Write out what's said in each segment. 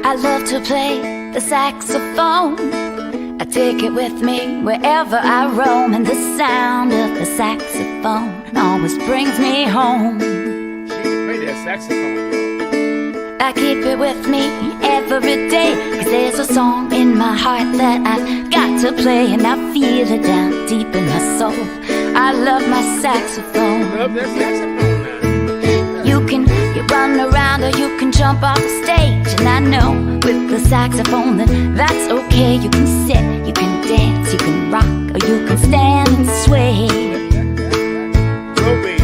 I love to play the saxophone. I take it with me wherever I roam, and the sound of the saxophone always brings me home. She can play that saxophone. I keep it with me every day, 'cause there's a song in my heart that I've got to play, and I feel it down deep in my soul. I love my saxophone. Love that saxophone now. You can run around or you can jump off the stage, and I know with the saxophone that's okay. You can sit, you can dance, you can rock, or you can stand and sway. Go, baby.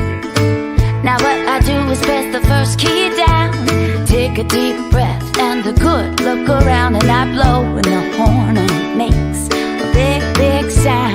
Now what I do is press the first key down, take a deep breath and a good look around, and I blow in the horn and it makes a big, big sound.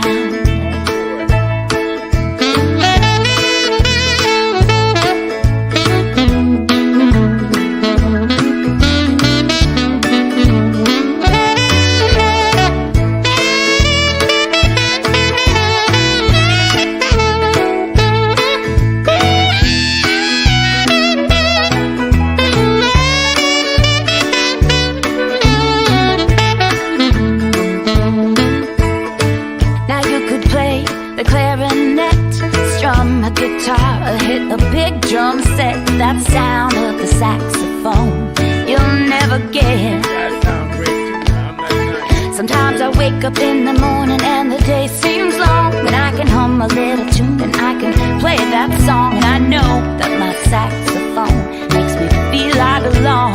Hit a big drum set, that sound of the saxophone you'll never get. That sounds great too. I'm not nice. Sometimes I wake up in the morning and the day seems long, and I can hum a little tune and I can play that song, and I know that my saxophone makes me feel I belong.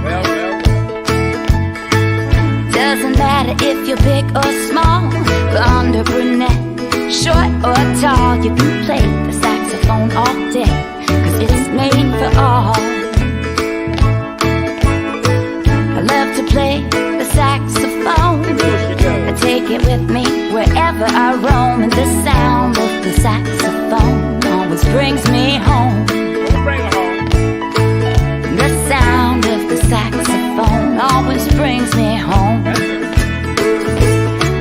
Well. Doesn't matter if you're big or small, blonde or brunette, short or tall, you can play the saxophone all day, 'cause it's made for all. I love to play the saxophone. I take it with me wherever I roam, and the sound of the saxophone always brings me home. Bring her home. The sound of the saxophone always brings me home.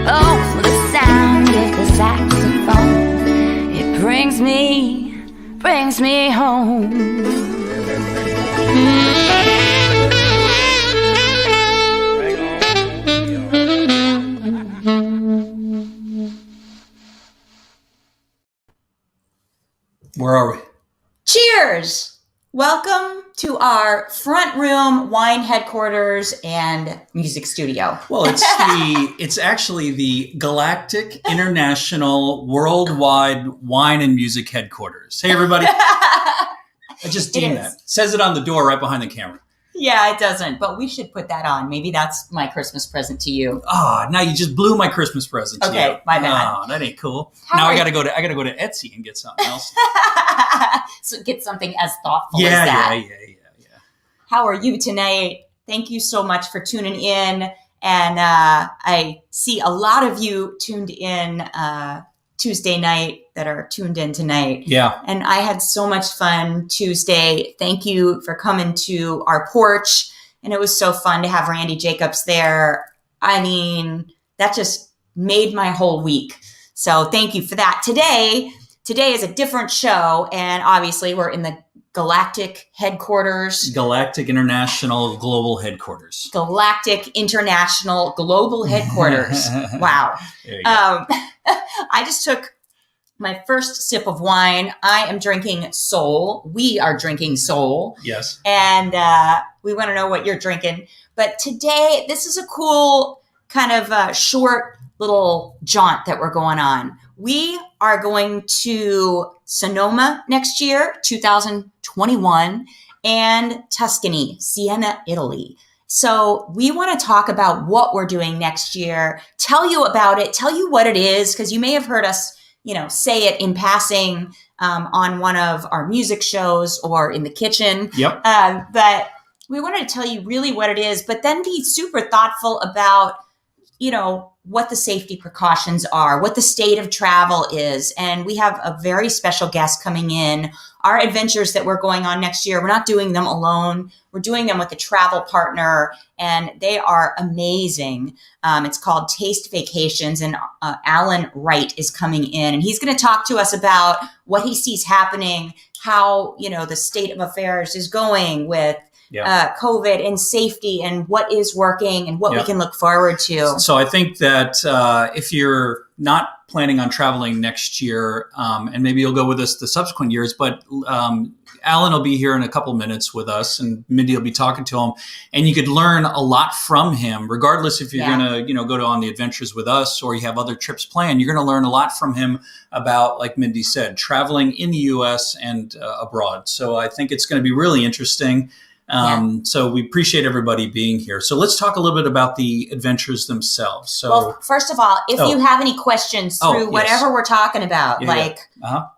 Oh, the sound of the saxophone, it brings me home. Where are we? Cheers! Welcome to our front room wine headquarters and music studio. Well, it's actually the Galactic International Worldwide Wine and Music Headquarters. Hey, everybody. I just deemed that. Says it on the door right behind the camera. Yeah, it doesn't, but we should put that on. Maybe that's my Christmas present to you. Ah, now you just blew my Christmas present to you. Okay, my bad. Oh, that ain't cool. How now are I gotta go to Etsy and get something else. So get something as thoughtful as that. Yeah. How are you tonight? Thank you so much for tuning in. And I see a lot of you tuned in Tuesday night that are tuned in tonight. Yeah. And I had so much fun Tuesday. Thank you for coming to our porch. And it was so fun to have Randy Jacobs there. I mean, that just made my whole week. So thank you for that. Today is a different show. And obviously we're in the Galactic headquarters. Galactic International Global Headquarters. Galactic International Global Headquarters. Wow. There you go. I just took my first sip of wine. I am drinking Soul. We are drinking Soul. Yes. And we want to know what you're drinking. But today, this is a cool kind of short little jaunt that we're going on. We are going to Sonoma next year, 2021, and Tuscany, Siena, Italy. So we want to talk about what we're doing next year, tell you about it, tell you what it is, because you may have heard us, say it in passing on one of our music shows or in the kitchen. Yep. But we wanted to tell you really what it is, but then be super thoughtful about, what the safety precautions are, what the state of travel is. And we have a very special guest coming in. Our adventures that we're going on next year, we're not doing them alone. We're doing them with a travel partner, and they are amazing. It's called Taste Vacations, and Allan Wright is coming in, and he's going to talk to us about what he sees happening, how, the state of affairs is going with COVID and safety and what is working and what we can look forward to. So I think that if you're not planning on traveling next year, and maybe you'll go with us the subsequent years, but Allan will be here in a couple minutes with us, and Mindy will be talking to him, and you could learn a lot from him, regardless if you're going to, go on the adventures with us or you have other trips planned. You're going to learn a lot from him about, like Mindy said, traveling in the U.S. and abroad. So I think it's going to be really interesting. So we appreciate everybody being here. So let's talk a little bit about the adventures themselves. So, well, first of all, if you have any questions through whatever we're talking about,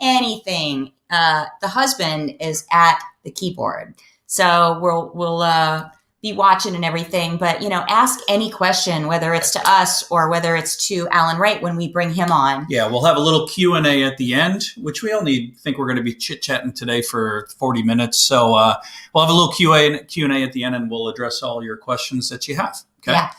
anything, the husband is at the keyboard. So we'll be watching and everything, but ask any question, whether it's to us or whether it's to Allan Wright when we bring him on. Yeah, we'll have a little Q&A at the end, which we only think we're going to be chit-chatting today for 40 minutes. So we'll have a little Q&A at the end, and we'll address all your questions that you have. Okay. Yeah.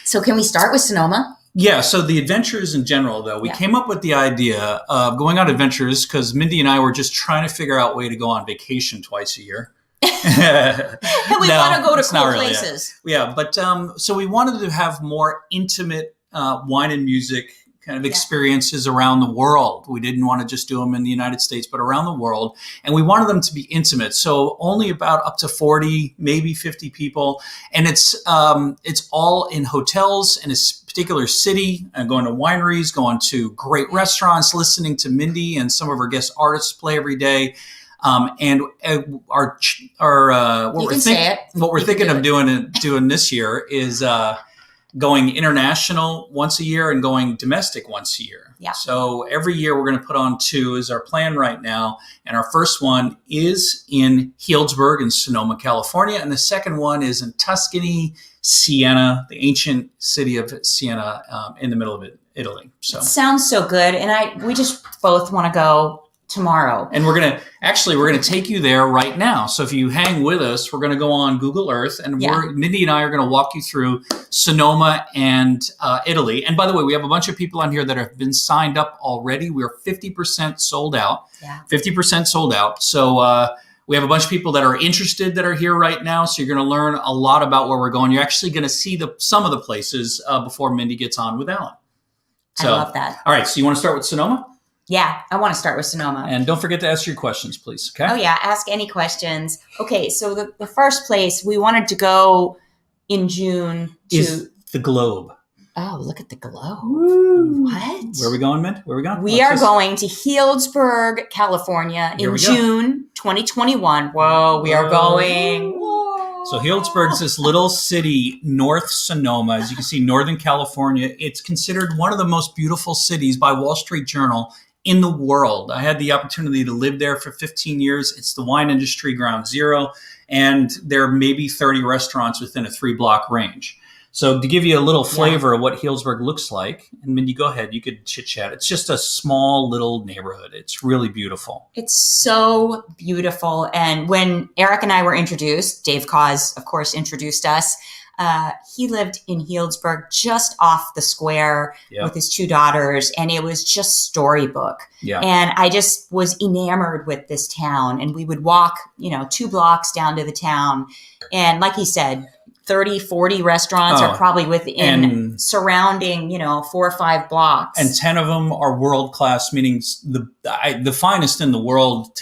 So can we start with Sonoma? Yeah, so the adventures in general, though, we came up with the idea of going on adventures because Mindy and I were just trying to figure out a way to go on vacation twice a year. And we want to go to cool places. But so we wanted to have more intimate wine and music kind of experiences around the world. We didn't want to just do them in the United States, but around the world. And we wanted them to be intimate. So only about up to 40, maybe 50 people. And it's all in hotels in a particular city, and going to wineries, going to great restaurants, listening to Mindy and some of our guest artists play every day. And what we're thinking of doing this year is going international once a year and going domestic once a year. Yeah. So every year we're going to put on 2 is our plan right now. And our first one is in Healdsburg in Sonoma, California. And the second one is in Tuscany, Siena, the ancient city of Siena, in the middle of Italy. So it sounds so good. And we just both want to go tomorrow. And we're going to take you there right now. So if you hang with us, we're going to go on Google Earth, and Mindy and I are going to walk you through Sonoma and Italy. And by the way, we have a bunch of people on here that have been signed up already. We're 50% sold out. Yeah. 50% sold out. So we have a bunch of people that are interested that are here right now. So you're going to learn a lot about where we're going. You're actually going to see some of the places before Mindy gets on with Allan. So, I love that. All right. So you want to start with Sonoma? Yeah, I want to start with Sonoma. And don't forget to ask your questions, please. Okay? Oh, yeah. Ask any questions. Okay, so the first place we wanted to go in June is the Globe. Oh, look at the Globe. Ooh. What? Where are we going, Mint? Where are we going? We are going to Healdsburg, California in June 2021. Whoa, we are going. Whoa. So Healdsburg is this little city, North Sonoma. As you can see, Northern California. It's considered one of the most beautiful cities by Wall Street Journal in the world. I had the opportunity to live there for 15 years. It's the wine industry ground zero, and there are maybe 30 restaurants within a 3-block range. So to give you a little flavor of what Healdsburg looks like, and Mindy, go ahead, you could chit chat. It's just a small little neighborhood. It's really beautiful. It's so beautiful. And when Eric and I were introduced, Dave Cause, of course, introduced us. He lived in Healdsburg, just off the square with his 2 daughters, and it was just storybook. Yeah. And I just was enamored with this town, and we would walk, 2 blocks down to the town. And like he said, 30, 40 restaurants are probably within surrounding, 4 or 5 blocks. And 10 of them are world-class, meaning the finest in the world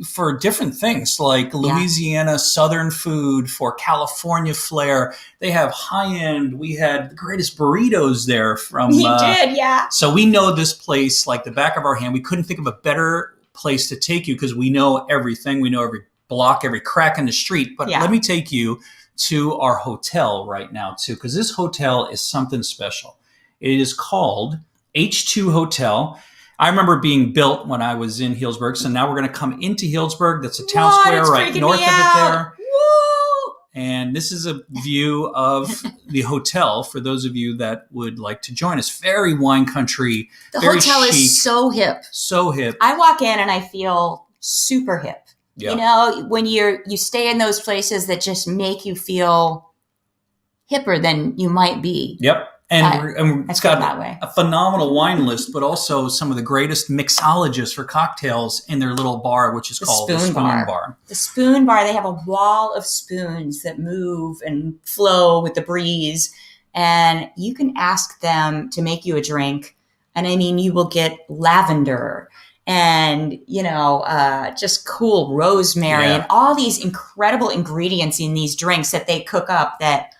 for different things like Louisiana Southern food, for California flair. They have high-end. We had the greatest burritos there from. He did, yeah. So we know this place like the back of our hand. We couldn't think of a better place to take you because we know everything. We know every block, every crack in the street. But let me take you to our hotel right now too, because this hotel is something special. It is called H2 Hotel. I remember being built when I was in Healdsburg. So now we're going to come into Healdsburg. That's a town square right north of it there. Whoa. And this is a view of the hotel for those of you that would like to join us. Very wine country. The very hotel chic, is so hip. So hip. I walk in and I feel super hip. Yeah. When you stay in those places that just make you feel hipper than you might be. Yep. And I it's feel got that way. a phenomenal wine list, but also some of the greatest mixologists for cocktails in their little bar, which is called the Spoon Bar. The Spoon Bar, they have a wall of spoons that move and flow with the breeze. And you can ask them to make you a drink. And I mean, you will get lavender and, just cool rosemary and all these incredible ingredients in these drinks that they cook up that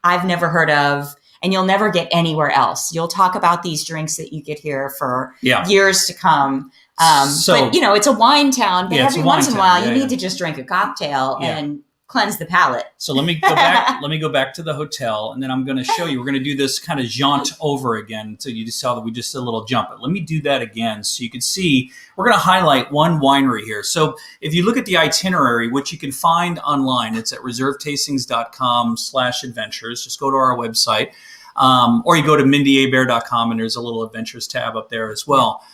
I've never heard of. And you'll never get anywhere else. You'll talk about these drinks that you get here for years to come. But it's a wine town. But every once in a while, you need to just drink a cocktail and cleanse the palate. So let me go back. Let me go back to the hotel, and then I'm going to show you. We're going to do this kind of jaunt over again, so you just saw that we just did a little jump. But let me do that again, so you can see. We're going to highlight one winery here. So if you look at the itinerary, which you can find online, it's at reservetastings.com/adventures. Just go to our website. Or you go to mindyabear.com and there's a little adventures tab up there as well.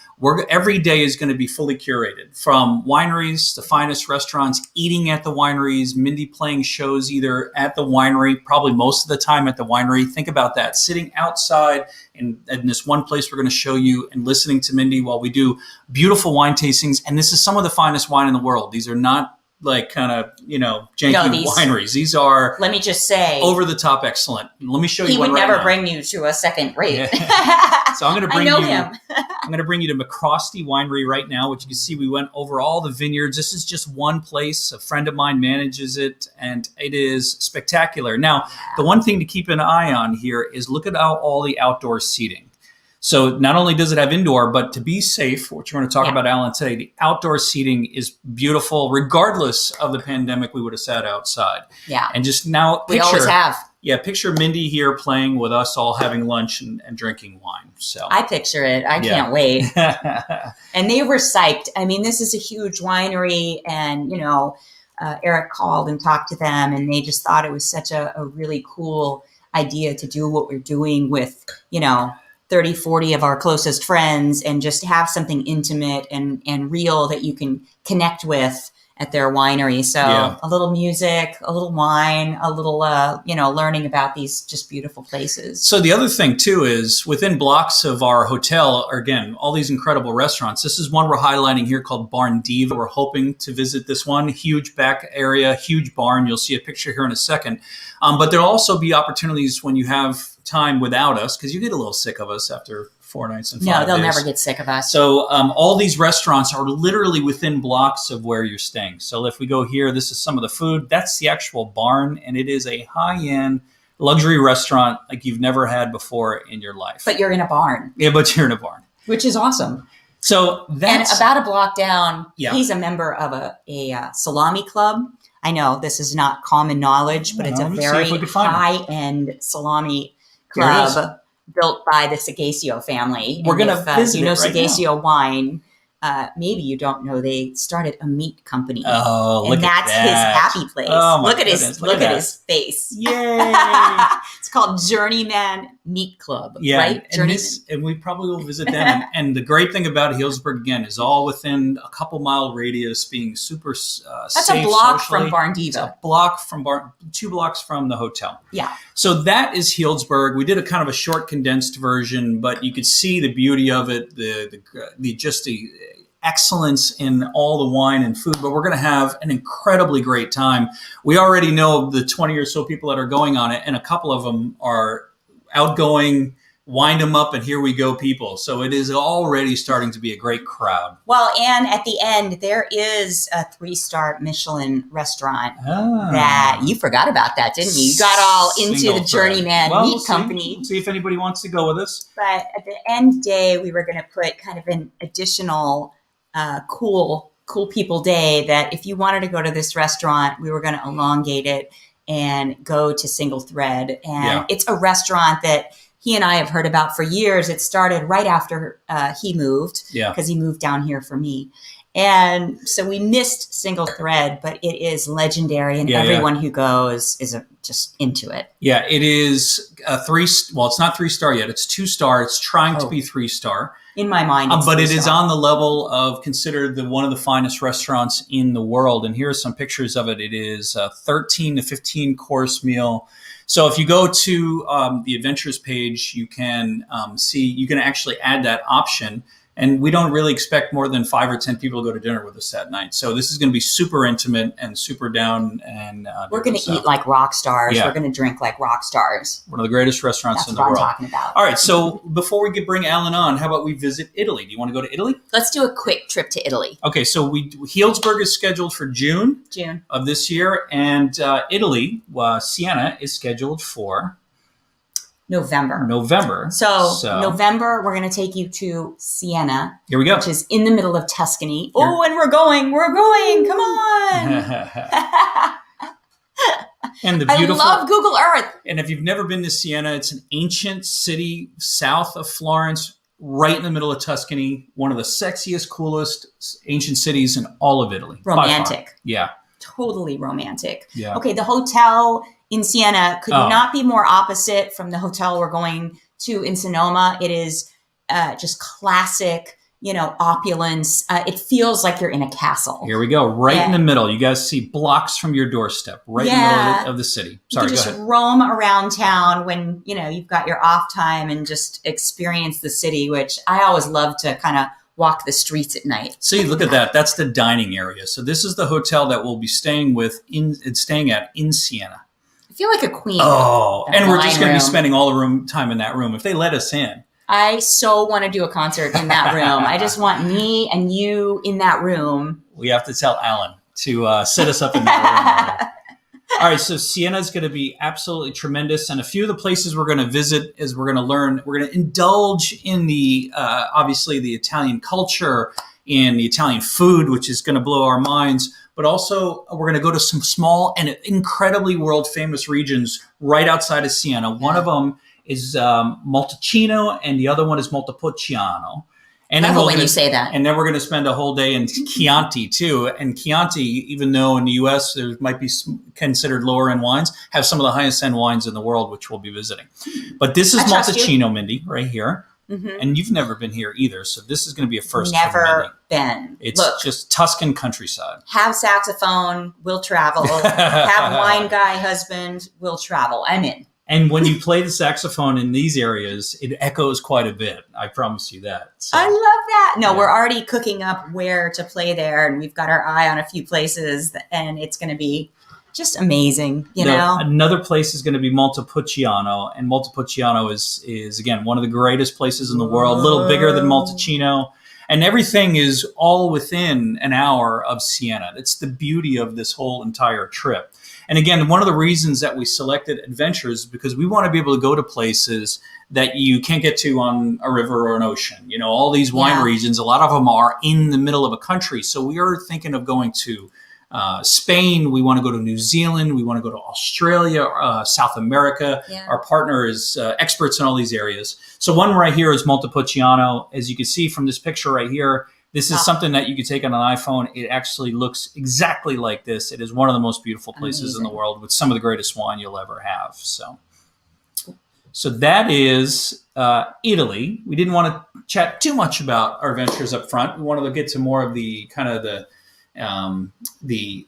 Every day is going to be fully curated, from wineries, the finest restaurants, eating at the wineries, Mindy playing shows either at the winery, probably most of the time at the winery. Think about that, sitting outside in this one place we're going to show you and listening to Mindy while we do beautiful wine tastings. And this is some of the finest wine in the world. These are not like kind of, janky wineries. These are, let me just say, over the top excellent. Let me show you one He would right never now. bring you to a second rate. Yeah. So I'm going to bring him. I'm going to bring you to McCrosty Winery right now, which you can see we went over all the vineyards. This is just one place. A friend of mine manages it, and it is spectacular. Now, the one thing to keep an eye on here is look at all the outdoor seating. So not only does it have indoor, but to be safe, which we're going to talk about, Allan, today, the outdoor seating is beautiful. Regardless of the pandemic, we would have sat outside. Yeah. And just now, we always have. Yeah, picture Mindy here playing with us all having lunch and drinking wine. So I picture it. I can't wait. And they were psyched. I mean, this is a huge winery, and, Eric called and talked to them, and they just thought it was such a really cool idea to do what we're doing with, 30, 40 of our closest friends, and just have something intimate and real that you can connect with at their winery. So a little music, a little wine, a little, learning about these just beautiful places. So the other thing too is within blocks of our hotel are, again, all these incredible restaurants. This is one we're highlighting here called Barn Diva. We're hoping to visit this one. Huge back area, huge barn. You'll see a picture here in a second. But there'll also be opportunities when you have time without us, because you get a little sick of us after 4 nights and 5 days. No, they'll never get sick of us. So all these restaurants are literally within blocks of where you're staying. So if we go here, this is some of the food. That's the actual barn, and it is a high-end luxury restaurant like you've never had before in your life. But you're in a barn. Yeah, but you're in a barn. Which is awesome. So that's... And about a block down, he's a member of a salami club. I know this is not common knowledge, but it's a very high-end salami club built by the Sagacio family. We're going to visit Sagacio wine. Maybe you don't know they started a meat company. Oh, and that's his happy place. Oh, look at his face. Yay! It's called Journeyman Meat Club. Yeah, right? And we probably will visit them. and the great thing about Healdsburg, again, is all within a couple mile radius, being super safe. That's a block socially. from Barn Diva. It's a block from 2 blocks from the hotel. Yeah. So that is Healdsburg. We did a kind of a short condensed version, but you could see the beauty of it, the excellence in all the wine and food. But we're going to have an incredibly great time. We already know the 20 or so people that are going on it, and a couple of them are outgoing, wind them up, and here we go people. So it is already starting to be a great crowd. Well, and at the end, there is a 3-star Michelin restaurant that you forgot about that, didn't you? You got all into the Journeyman Meat Company. We'll see if anybody wants to go with us. But at the end day, we were going to put kind of an additional cool people day that if you wanted to go to this restaurant, we were going to elongate it and go to Single Thread. And it's a restaurant that he and I have heard about for years. It started right after he moved, because he moved down here for me. And so we missed Single Thread, but it is legendary, and everyone who goes is just into it. Yeah, it is a 3. Well, it's not 3-star yet. It's 2-star. It's trying to be 3-star. In my mind, it's but it 3 is star. on the level of considered one of the finest restaurants in the world. And here are some pictures of it. It is a 13 to 15 course meal. So if you go to the adventures page, you can see, you can actually add that option. And we don't really expect more than 5 or 10 people to go to dinner with us that night. So this is going to be super intimate and super down. And we're going to eat like rock stars. Yeah. We're going to drink like rock stars. One of the greatest restaurants That's in the what I'm world. talking about. All right. So before we could bring Allan on, how about we visit Italy? Do you want to go to Italy? Let's do a quick trip to Italy. Okay. So Healdsburg is scheduled for June of this year. And Italy, Siena, is scheduled for November. So November, we're going to take you to Siena. Here we go. Which is in the middle of Tuscany. Oh, and we're going. Come on. And the beautiful, I love Google Earth. And if you've never been to Siena, it's an ancient city south of Florence, right in the middle of Tuscany. One of the sexiest, coolest ancient cities in all of Italy. Romantic. Yeah. Totally romantic. Yeah. Okay, the hotel in Siena could not be more opposite from the hotel we're going to in Sonoma. It is just classic, opulence. It feels like you're in a castle. Here we go, right in the middle. You guys see blocks from your doorstep, right in the middle of the city. Sorry, you can go just ahead. roam around town when, you've got your off time and just experience the city, which I always love to kind of walk the streets at night. See, look at that. That's the dining area. So this is the hotel that we'll be staying at in Siena. I feel like a queen. Oh, and we're just going to be room. spending all the time in that room if they let us in. I so want to do a concert in that room. I just want me and you in that room. We have to tell Allan to set us up in that room. All right, so Siena is going to be absolutely tremendous. And a few of the places we're going to visit is we're going to indulge in obviously the Italian culture and the Italian food, which is going to blow our minds. But also we're going to go to some small and incredibly world famous regions right outside of Siena. One of them is Montalcino and the other one is Montepulciano. And I love when you say that. And then we're going to spend a whole day in Chianti too. And Chianti, even though in the U.S. there might be considered lower end wines, have some of the highest end wines in the world, which we'll be visiting. But this is Montalcino, Mindy, right here. Mm-hmm. And you've never been here either. So this is going to be a first. Never been. It's just Tuscan countryside. Have saxophone, will travel. Have wine guy husband, will travel. I'm in. And when you play the saxophone in these areas, it echoes quite a bit. I promise you that. So, I love that. No, we're already cooking up where to play there. And we've got our eye on a few places. And it's going to be just amazing, know? Another place is going to be Montepulciano. And Montepulciano is, again, one of the greatest places in the world. A little bigger than Montalcino. And everything is all within an hour of Siena. It's the beauty of this whole entire trip. And again, one of the reasons that we selected adventures is because we want to be able to go to places that you can't get to on a river or an ocean. All these wine regions, a lot of them are in the middle of a country. So we are thinking of going to Spain. We want to go to New Zealand. We want to go to Australia, South America. Yeah. Our partner is experts in all these areas. So one right here is Montepulciano. As you can see from this picture right here, this is something that you can take on an iPhone. It actually looks exactly like this. It is one of the most beautiful places in the world with some of the greatest wine you'll ever have. So that is Italy. We didn't want to chat too much about our ventures up front. We wanted to get to more of the kind of the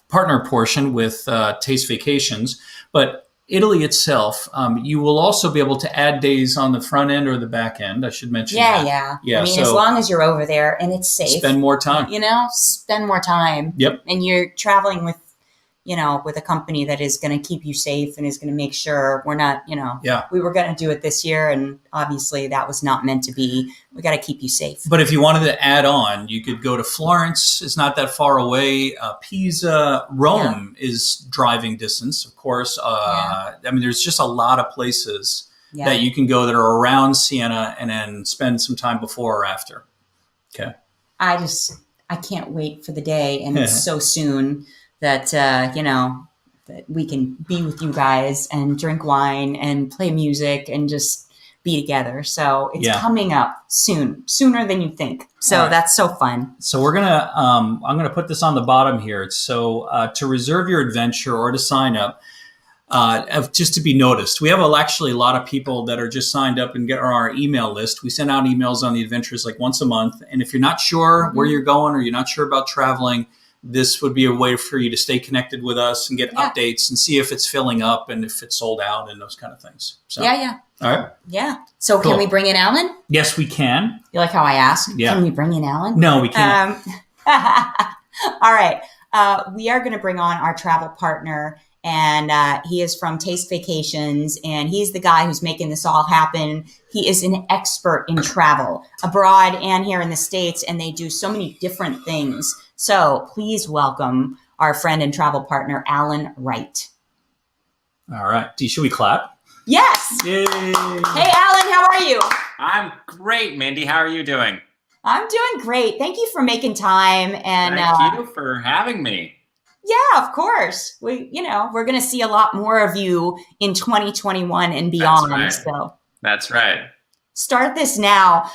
partner portion with Taste Vacations. But Italy itself, you will also be able to add days on the front end or the back end. I should mention that. Yeah. I mean, as long as you're over there and it's safe. Spend more time. Spend more time. Yep. And you're traveling with, with a company that is going to keep you safe and is going to make sure we're not, we were going to do it this year. And obviously that was not meant to be. We got to keep you safe. But if you wanted to add on, you could go to Florence. It's not that far away. Pisa, Rome is driving distance, of course. I mean, there's just a lot of places that you can go that are around Siena and then spend some time before or after. Okay. I can't wait for the day. And it's so soon that, that we can be with you guys and drink wine and play music and just be together. So it's coming up soon, sooner than you think. So that's so fun. So we're going to, I'm going to put this on the bottom here. So to reserve your adventure or to sign up, just to be noticed. We have actually a lot of people that are just signed up and get on our email list. We send out emails on the adventures like once a month. And if you're not sure where you're going or you're not sure about traveling, this would be a way for you to stay connected with us and get updates and see if it's filling up and if it's sold out and those kind of things. So, Yeah. All right. Yeah. So Cool. can we bring in Allan? Yes, we can. You like how I asked? Yeah. Can we bring in Allan? No, we can't. All right. We are going to bring on our travel partner, and he is from Taste Vacations, and he's the guy who's making this all happen. He is an expert in travel abroad and here in the States, and they do so many different things. So please welcome our friend and travel partner, Allan Wright. All right. Should we clap? Yes. Yay. Hey, Allan, how are you? I'm great, Mindy. How are you doing? I'm doing great. Thank you for making time. And Thank you for having me. yeah, of course. We're going to see a lot more of you in 2021 and beyond. That's right. So That's right. start this now.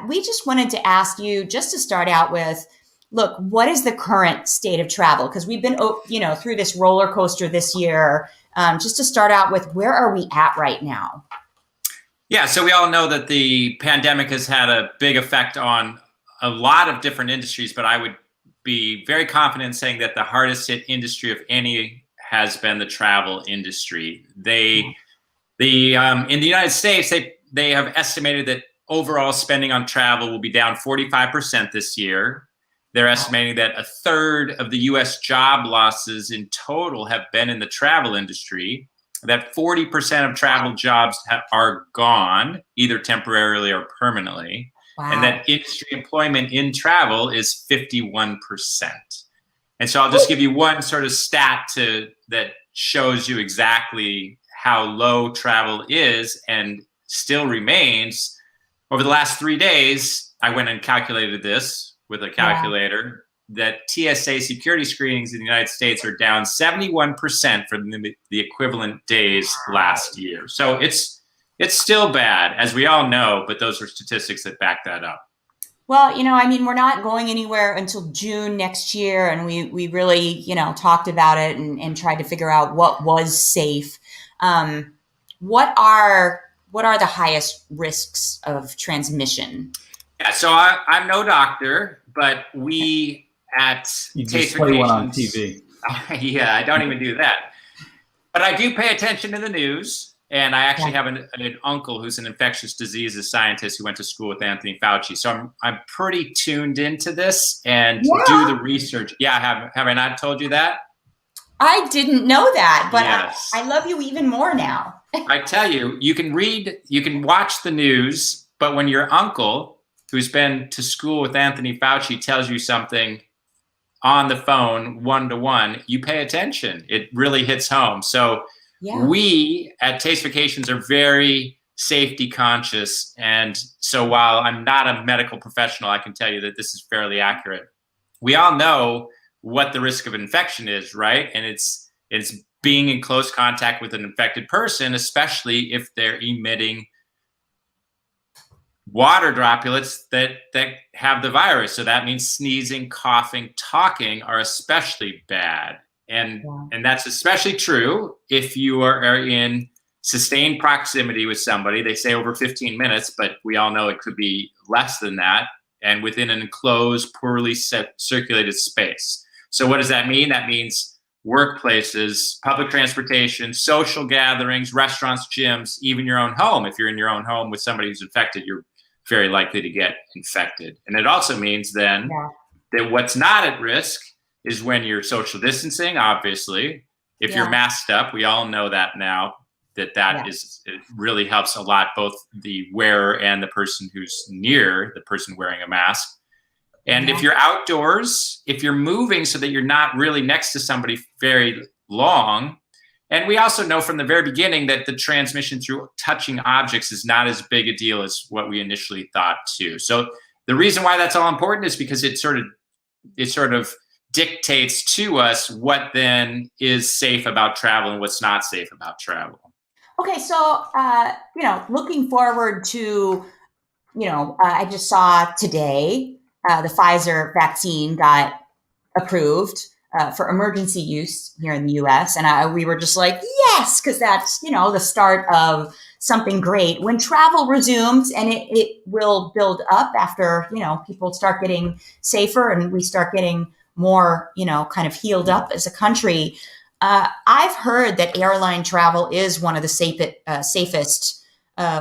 We just wanted to ask you, just to start out with, look, what is the current state of travel? Because we've been, through this roller coaster this year. Just to start out with, where are we at right now? Yeah, so we all know that the pandemic has had a big effect on a lot of different industries, but I would be very confident in saying that the hardest hit industry of any has been the travel industry. In the United States, they have estimated that overall spending on travel will be down 45% this year. They're estimating that a third of the U.S. job losses in total have been in the travel industry, that 40% of travel jobs are gone, either temporarily or permanently, and that industry employment in travel is 51%. And so I'll just give you one sort of stat that shows you exactly how low travel is and still remains. Over the last 3 days, I went and calculated this with a calculator, that TSA security screenings in the United States are down 71% from the equivalent days last year. So it's still bad, as we all know, but those are statistics that back that up. Well, we're not going anywhere until June next year, and we really, talked about it and tried to figure out what was safe. What are the highest risks of transmission? Yeah, so I'm no doctor, but we at You Taste just play one on Vacations- TV. Yeah, I don't even do that. But I do pay attention to the news. And I actually have an uncle who's an infectious diseases scientist who went to school with Anthony Fauci. So I'm pretty tuned into this and do the research. Yeah, have I not told you that? I didn't know that, but Yes. I love you even more now. I tell you, you can watch the news, but when your uncle, who's been to school with Anthony Fauci, tells you something on the phone, one-to-one, you pay attention. It really hits home. So we at Taste Vacations are very safety conscious. And so while I'm not a medical professional, I can tell you that this is fairly accurate. We all know what the risk of infection is, right? And it's being in close contact with an infected person, especially if they're emitting water droplets that have the virus. So that means sneezing, coughing, talking are especially bad. And that's especially true if you are in sustained proximity with somebody. They say over 15 minutes, but we all know it could be less than that, and within an enclosed, poorly circulated space. So what does that mean? That means workplaces, public transportation, social gatherings, restaurants, gyms, even your own home. If you're in your own home with somebody who's infected, you're very likely to get infected. And it also means then that what's not at risk is when you're social distancing, obviously. If you're masked up, we all know that now, that is, it really helps a lot, both the wearer and the person who's near the person wearing a mask. And if you're outdoors, if you're moving so that you're not really next to somebody very long. And we also know from the very beginning that the transmission through touching objects is not as big a deal as what we initially thought too. So the reason why that's all important is because it sort of dictates to us what then is safe about travel and what's not safe about travel. Okay, so looking forward to, I just saw today the Pfizer vaccine got approved for emergency use here in the U.S. And we were just like, yes, because that's, the start of something great. When travel resumes, and it will build up after, people start getting safer and we start getting more, kind of healed up as a country. I've heard that airline travel is one of the safest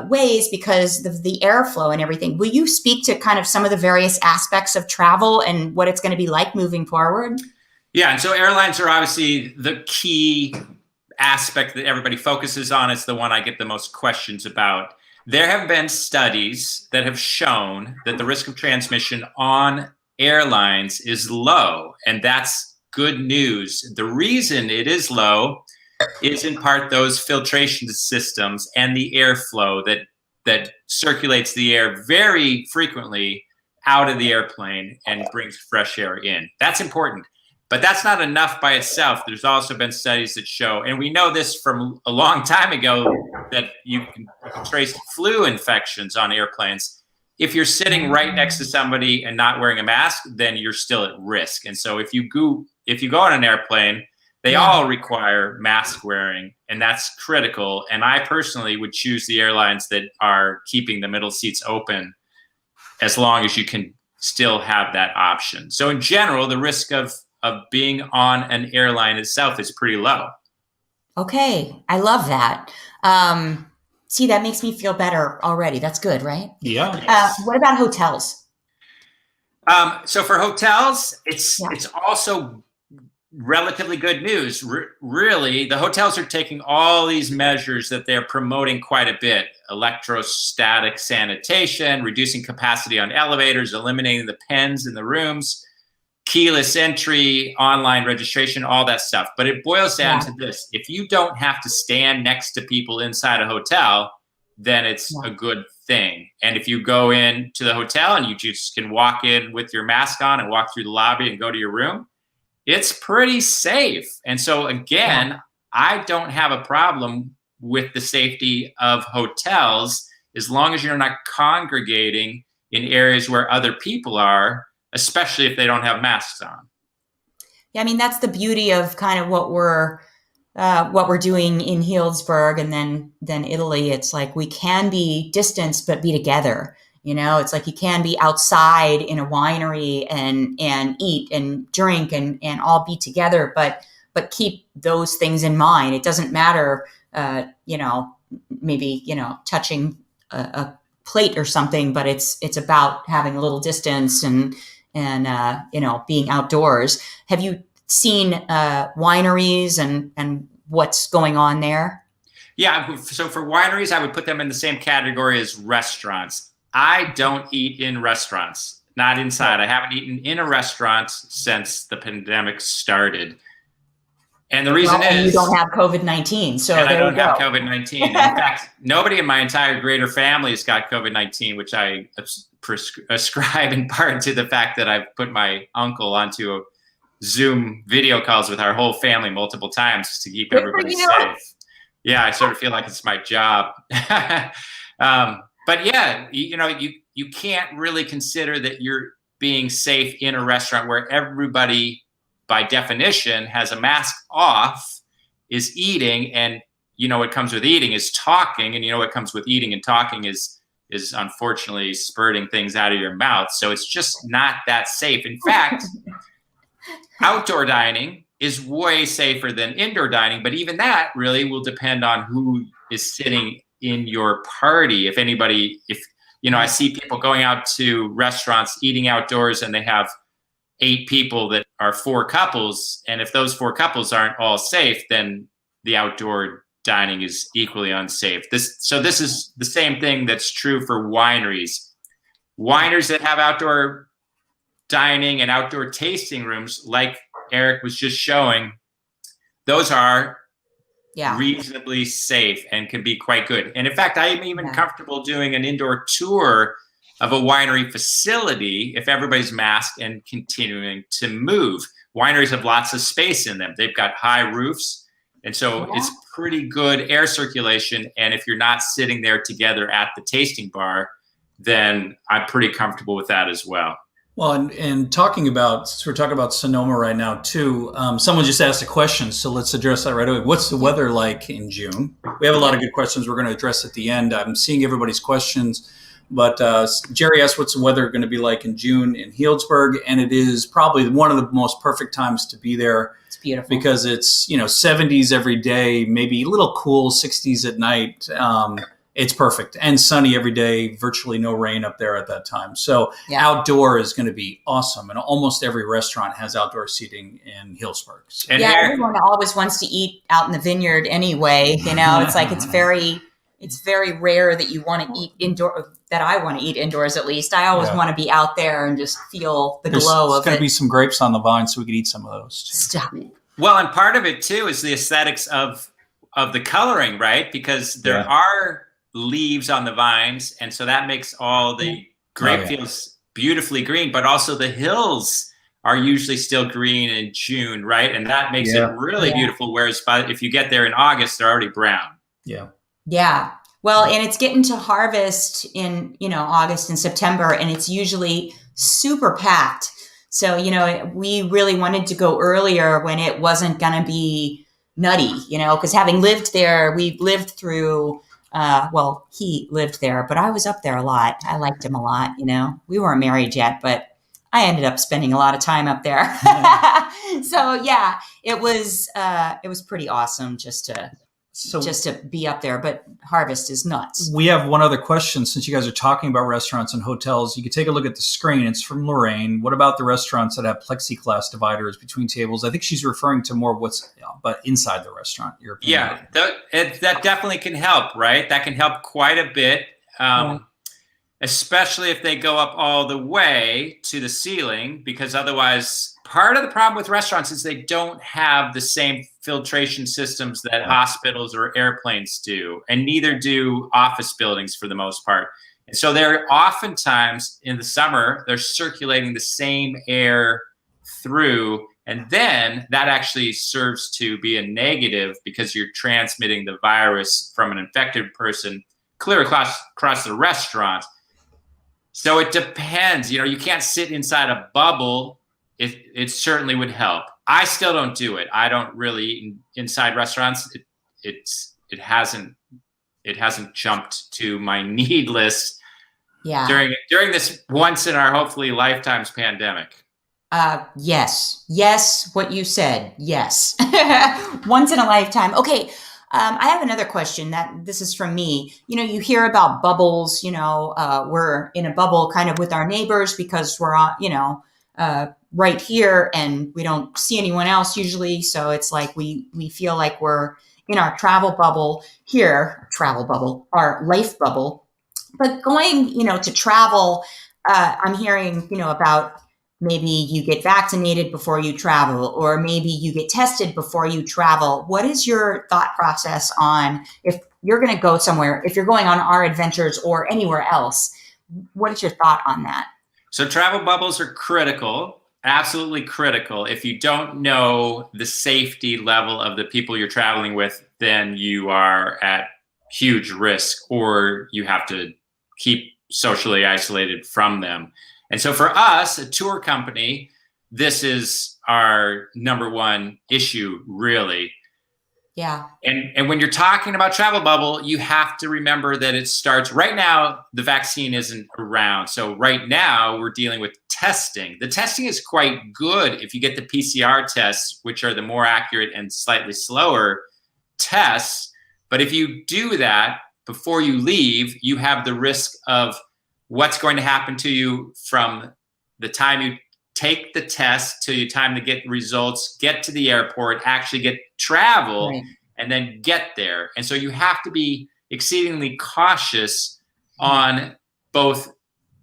ways because of the airflow and everything. Will you speak to kind of some of the various aspects of travel and what it's going to be like moving forward? Yeah, and so airlines are obviously the key aspect that everybody focuses on. It's the one I get the most questions about. There have been studies that have shown that the risk of transmission on airlines is low, and that's good news. The reason it is low is in part those filtration systems and the airflow that circulates the air very frequently out of the airplane and brings fresh air in. That's important. But that's not enough by itself. There's also been studies that show, and we know this from a long time ago, that you can trace flu infections on airplanes. If you're sitting right next to somebody and not wearing a mask, then you're still at risk. And so if you go on an airplane, they all require mask wearing, and that's critical. And I personally would choose the airlines that are keeping the middle seats open as long as you can still have that option. So in general, the risk of being on an airline itself is pretty low. Okay. I love that. See, that makes me feel better already. That's good, right? Yeah. What about hotels? So for hotels, it's also relatively good news. Really, the hotels are taking all these measures that they're promoting quite a bit. Electrostatic sanitation, reducing capacity on elevators, eliminating the pens in the rooms, keyless entry, online registration, all that stuff. But it boils down to this. If you don't have to stand next to people inside a hotel, then it's a good thing. And if you go into the hotel and you just can walk in with your mask on and walk through the lobby and go to your room, it's pretty safe. And so again, I don't have a problem with the safety of hotels as long as you're not congregating in areas where other people are, especially if they don't have masks on. Yeah, I mean, that's the beauty of kind of what we're doing in Healdsburg and then Italy. It's like we can be distanced but be together. It's like you can be outside in a winery and eat and drink and all be together, but keep those things in mind. It doesn't matter, maybe touching a plate or something, but it's about having a little distance and being outdoors. Have you seen wineries and what's going on there? Yeah, so for wineries, I would put them in the same category as restaurants. I don't eat in restaurants, not inside. I haven't eaten in a restaurant since the pandemic started. And the reason is... you don't have COVID-19, so I don't have COVID-19. In fact, nobody in my entire greater family has got COVID-19, which I ascribe in part to the fact that I've put my uncle onto Zoom video calls with our whole family multiple times to keep everybody safe. Yeah, I sort of feel like it's my job. But yeah, you can't really consider that you're being safe in a restaurant where everybody, by definition, has a mask off, is eating, and what comes with eating is talking, and what comes with eating and talking is unfortunately spurting things out of your mouth. So it's just not that safe. In fact, outdoor dining is way safer than indoor dining, but even that really will depend on who is sitting in your party. If I see people going out to restaurants, eating outdoors, and they have 8 people that are 4 couples, and if those 4 couples aren't all safe, then the outdoor dining is equally unsafe. This is the same thing that's true for wineries. Wineries that have outdoor dining and outdoor tasting rooms, like Eric was just showing, those are reasonably safe and can be quite good. And in fact, I am even comfortable doing an indoor tour of a winery facility if everybody's masked and continuing to move. Wineries have lots of space in them. They've got high roofs, and so it's pretty good air circulation. And if you're not sitting there together at the tasting bar, then I'm pretty comfortable with that as well. Well, and talking about, so we're talking about Sonoma right now too. Someone just asked a question, so let's address that right away. What's the weather like in June? We have a lot of good questions we're going to address at the end. I'm seeing everybody's questions, but Jerry asked, what's the weather going to be like in June in Healdsburg? And it is probably one of the most perfect times to be there. It's beautiful. Because it's, 70s every day, maybe a little cool, 60s at night. It's perfect, and sunny every day, virtually no rain up there at that time. So outdoor is going to be awesome. And almost every restaurant has outdoor seating in Healdsburg. So. And everyone always wants to eat out in the vineyard anyway. It's like it's very rare that you want to eat indoor. That I want to eat indoors, at least. I always want to be out there and just feel the glow of it. There's going to be some grapes on the vine, so we could eat some of those too. Stop it. Well, and part of it too is the aesthetics of the coloring, right? Because there are leaves on the vines, and so that makes all the grape fields beautifully green, but also the hills are usually still green in June, right? And that makes it really beautiful, whereas if you get there in August, they're already brown. Yeah. Well, and it's getting to harvest in, August and September, and it's usually super packed. So, we really wanted to go earlier when it wasn't going to be nutty, because having lived there, we lived through he lived there, but I was up there a lot. I liked him a lot, We weren't married yet, but I ended up spending a lot of time up there. So it was pretty awesome just to be up there, but harvest is nuts. We have one other question. Since you guys are talking about restaurants and hotels, you can take a look at the screen. It's from Lorraine. What about the restaurants that have plexiglass dividers between tables? I think she's referring to more but inside the restaurant. That definitely can help, right? That can help quite a bit, especially if they go up all the way to the ceiling, because otherwise part of the problem with restaurants is they don't have the same filtration systems that hospitals or airplanes do, and neither do office buildings for the most part. And so they're oftentimes in the summer, they're circulating the same air through, and then that actually serves to be a negative because you're transmitting the virus from an infected person clear across the restaurant. So it depends. You can't sit inside a bubble. It certainly would help. I still don't do it. I don't really eat inside restaurants. It hasn't jumped to my need list during this once in our hopefully lifetimes pandemic. Yes, what you said. Yes. Once in a lifetime. Okay. I have another question this is from me. You hear about bubbles, we're in a bubble kind of with our neighbors because we're on, right here and we don't see anyone else usually. So it's like we feel like we're in our travel bubble here, our life bubble. But going, to travel, I'm hearing, about maybe you get vaccinated before you travel, or maybe you get tested before you travel. What is your thought process on if you're going to go somewhere, if you're going on our adventures or anywhere else? What is your thought on that? So travel bubbles are critical, absolutely critical. If you don't know the safety level of the people you're traveling with, then you are at huge risk, or you have to keep socially isolated from them. And so for us, a tour company, this is our number one issue, really. Yeah. And when you're talking about travel bubble, you have to remember that it starts right now. The vaccine isn't around. So right now we're dealing with testing. The testing is quite good if you get the PCR tests, which are the more accurate and slightly slower tests. But if you do that before you leave, you have the risk of what's going to happen to you from the time you take the test to your time to get results, get to the airport, actually get travel, and then get there. And so you have to be exceedingly cautious on both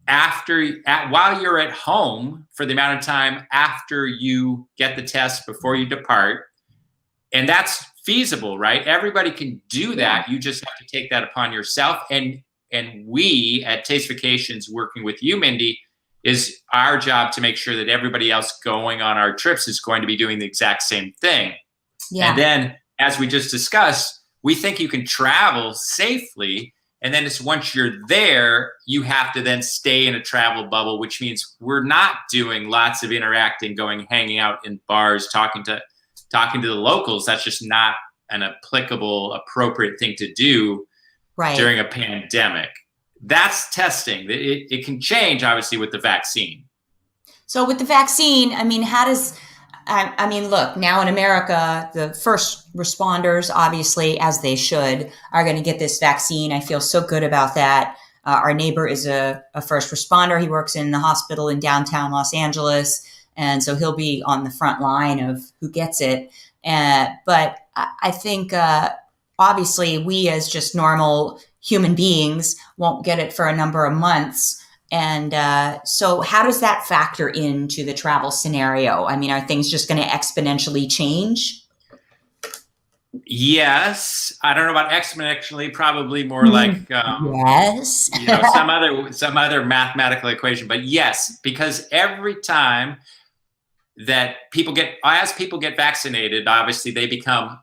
while you're at home for the amount of time after you get the test before you depart. And that's feasible, right? Everybody can do that. You just have to take that upon yourself. And we at Taste Vacations, working with you, Mindy, is our job to make sure that everybody else going on our trips is going to be doing the exact same thing. Yeah. And then, as we just discussed, we think you can travel safely And then it's once you're there, you have to then stay in a travel bubble, which means we're not doing lots of interacting, hanging out in bars, talking to the locals. That's just not an applicable, appropriate thing to do during a pandemic. That's testing. It can change, obviously, with the vaccine. So with the vaccine, I mean, look, now in America, the first responders, obviously, as they should, are going to get this vaccine. I feel so good about that. Our neighbor is a first responder. He works in the hospital in downtown Los Angeles. And so he'll be on the front line of who gets it. But I think, obviously, we as just normal human beings won't get it for a number of months. And so how does that factor into the travel scenario? I mean, are things just going to exponentially change? Yes. I don't know about exponentially, probably more like yes. some other mathematical equation. But yes, because every time that as people get vaccinated, obviously they become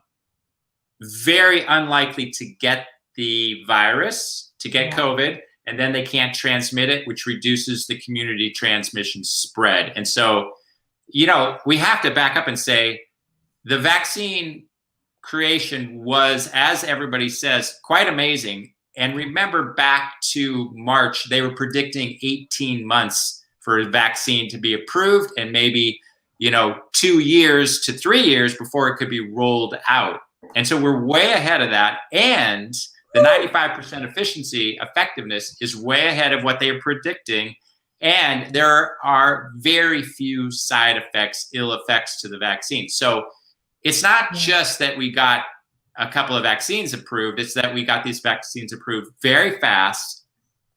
very unlikely to get the virus, to get COVID. And then they can't transmit it, which reduces the community transmission spread. And so, we have to back up and say the vaccine creation was, as everybody says, quite amazing. And remember back to March, they were predicting 18 months for a vaccine to be approved and maybe, 2 years to 3 years before it could be rolled out. And so we're way ahead of that. And the 95% effectiveness is way ahead of what they are predicting. And there are very few side effects, ill effects to the vaccine. So it's not just that we got a couple of vaccines approved. It's that we got these vaccines approved very fast,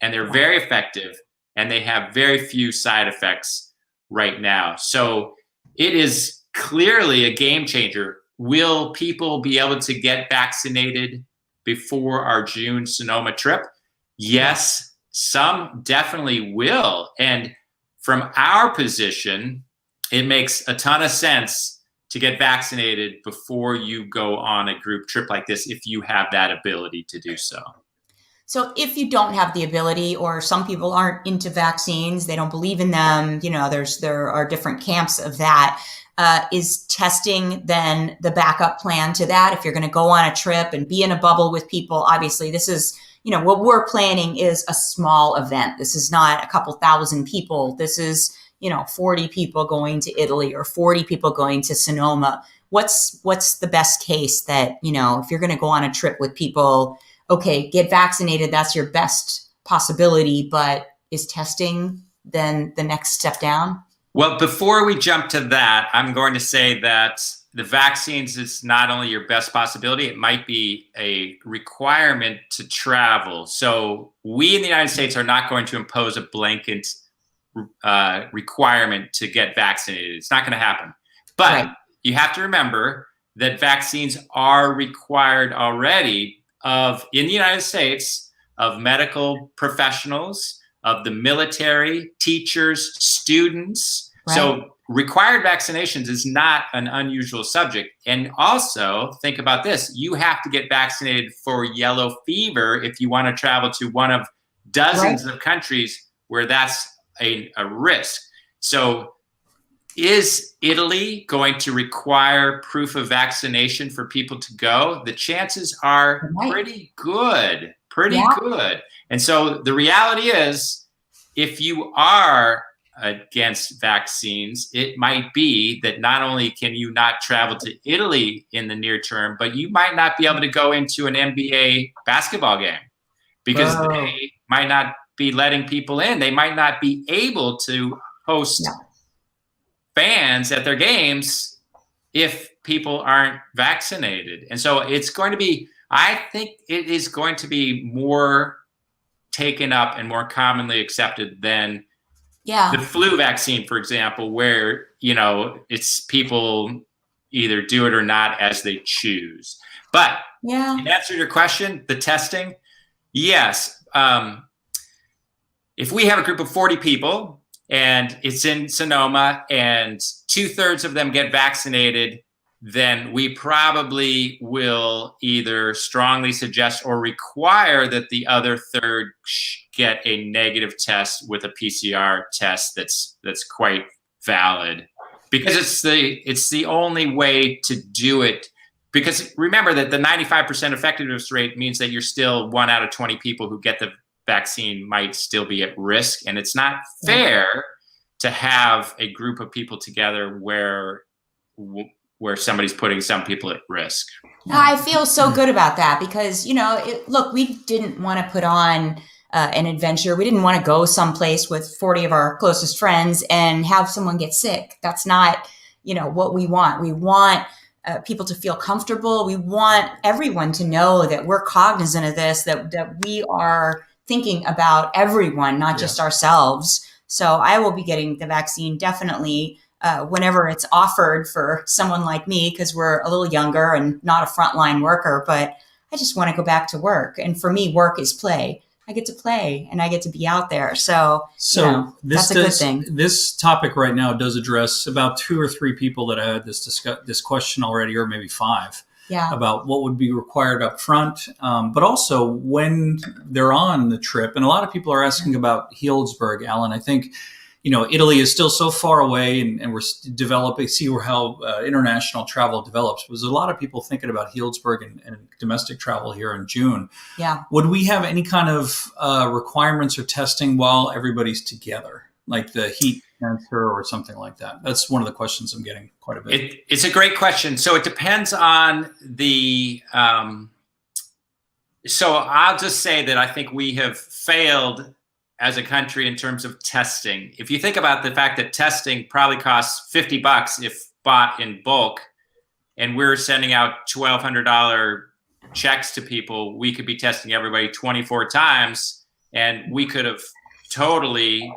and they're very effective, and they have very few side effects right now. So it is clearly a game changer. Will people be able to get vaccinated before our June Sonoma trip? Yes, some definitely will. And from our position, it makes a ton of sense to get vaccinated before you go on a group trip like this, if you have that ability to do so. So if you don't have the ability, or some people aren't into vaccines, they don't believe in them, there are different camps of that. Is testing then the backup plan to that? If you're going to go on a trip and be in a bubble with people, obviously this is, what we're planning is a small event. This is not a couple thousand people. This is, 40 people going to Italy or 40 people going to Sonoma. What's the best case that, if you're going to go on a trip with people, okay, get vaccinated. That's your best possibility, but is testing then the next step down? Well, before we jump to that, I'm going to say that the vaccines is not only your best possibility, it might be a requirement to travel. So we in the United States are not going to impose a blanket requirement to get vaccinated. It's not going to happen. But you have to remember that vaccines are required already in the United States of medical professionals, of the military, teachers, students. Right. So required vaccinations is not an unusual subject. And also think about this. You have to get vaccinated for yellow fever if you want to travel to one of dozens of countries where that's a risk. So is Italy going to require proof of vaccination for people to go? The chances are pretty good, good. And so the reality is, if you are against vaccines, it might be that not only can you not travel to Italy in the near term, but you might not be able to go into an NBA basketball game because they might not be letting people in. They might not be able to host fans at their games if people aren't vaccinated. And so it's going to be, I think it is going to be more taken up and more commonly accepted than the flu vaccine, for example, where, it's people either do it or not as they choose. But in answer to your question, the testing, yes. If we have a group of 40 people and it's in Sonoma and 2/3 of them get vaccinated, then we probably will either strongly suggest or require that the other third get a negative test with a PCR test that's quite valid, because it's the only way to do it. Because remember that the 95% effectiveness rate means that you're still 1 out of 20 people who get the vaccine might still be at risk, and it's not fair to have a group of people together where somebody's putting some people at risk. I feel so good about that because, look, we didn't want to put on an adventure. We didn't want to go someplace with 40 of our closest friends and have someone get sick. That's not, what we want. We want people to feel comfortable. We want everyone to know that we're cognizant of this, that we are thinking about everyone, not just ourselves. So I will be getting the vaccine definitely whenever it's offered for someone like me, because we're a little younger and not a frontline worker, but I just want to go back to work. And for me, work is play. I get to play and I get to be out there. So that's a good thing. This topic right now does address about 2 or 3 people that had this question already, or maybe 5, about what would be required up front, but also when they're on the trip. And a lot of people are asking about Healdsburg, Allan. I think, Italy is still so far away, and we're developing, how international travel develops. There's a lot of people thinking about Healdsburg and domestic travel here in June. Yeah. Would we have any kind of requirements or testing while everybody's together, like the heat transfer or something like that? That's one of the questions I'm getting quite a bit. It's a great question. So it depends on the. So I'll just say that I think we have failed as a country in terms of testing. If you think about the fact that testing probably costs $50 if bought in bulk, and we're sending out $1,200 checks to people, we could be testing everybody 24 times, and we could have totally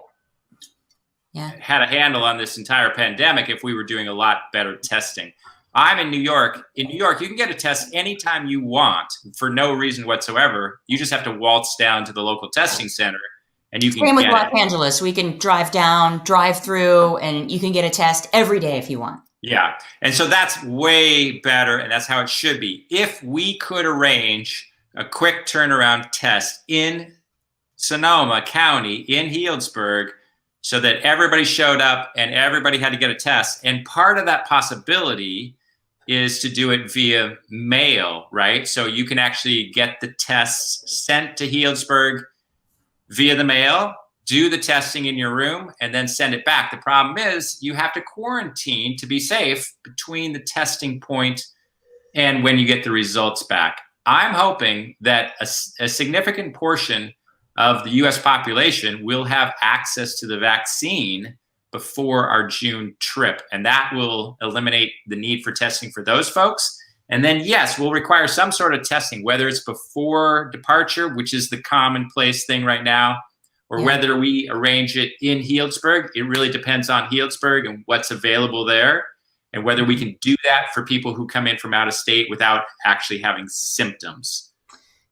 had a handle on this entire pandemic if we were doing a lot better testing. I'm in New York. In New York, you can get a test anytime you want for no reason whatsoever. You just have to waltz down to the local testing center. And you can Same with Los Angeles. We can drive down, drive through, and you can get a test every day if you want. Yeah. And so that's way better, and that's how it should be. If we could arrange a quick turnaround test in Sonoma County, in Healdsburg, so that everybody showed up and everybody had to get a test. And part of that possibility is to do it via mail, right? So you can actually get the tests sent to Healdsburg via the mail, do the testing in your room, and then send it back. The problem is you have to quarantine to be safe between the testing point and when you get the results back. I'm hoping that a significant portion of the U.S. population will have access to the vaccine before our June trip, and that will eliminate the need for testing for those folks. And then, yes, we'll require some sort of testing, whether it's before departure, which is the commonplace thing right now, or whether we arrange it in Healdsburg. It really depends on Healdsburg and what's available there, and whether we can do that for people who come in from out of state without actually having symptoms.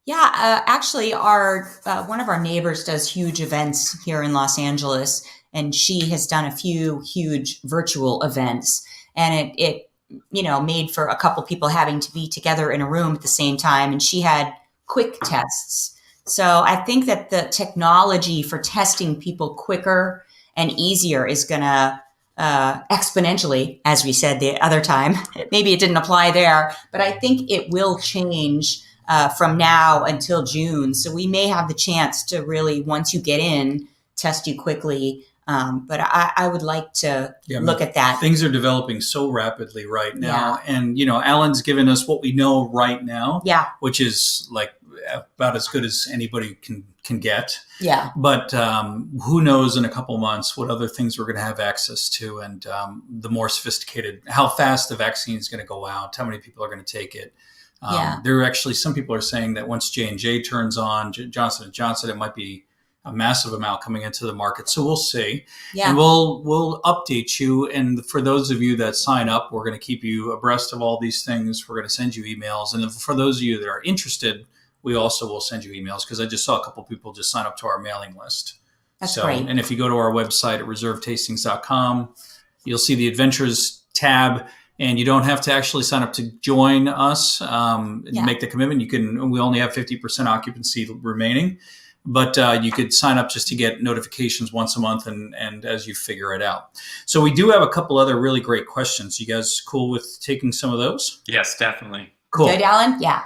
Yeah, actually, one of our neighbors does huge events here in Los Angeles, and she has done a few huge virtual events, and it made for a couple people having to be together in a room at the same time. And she had quick tests. So I think that the technology for testing people quicker and easier is going to exponentially, as we said the other time, maybe it didn't apply there, but I think it will change from now until June. So we may have the chance to really, once you get in, test you quickly. But I would like to look at that. Things are developing so rapidly right now. Yeah. And, Allan's given us what we know right now, which is like about as good as anybody can get. Yeah. But who knows in a couple months what other things we're going to have access to, and the more sophisticated, how fast the vaccine is going to go out, how many people are going to take it. There are actually, some people are saying that once J&J turns on, Johnson & Johnson, it might be a massive amount coming into the market. So we'll see. Yeah. And we'll update you. And for those of you that sign up, we're going to keep you abreast of all these things. We're going to send you emails. And for those of you that are interested, we also will send you emails, because I just saw a couple people just sign up to our mailing list. That's great. And if you go to our website at reservetastings.com, you'll see the Adventures tab. And you don't have to actually sign up to join us and Yeah. make the commitment. We only have 50% occupancy remaining, but you could sign up just to get notifications once a month and as you figure it out. So we do have a couple other really great questions. You guys cool with taking some of those? Yes, definitely. Cool. Good, Alan? Yeah.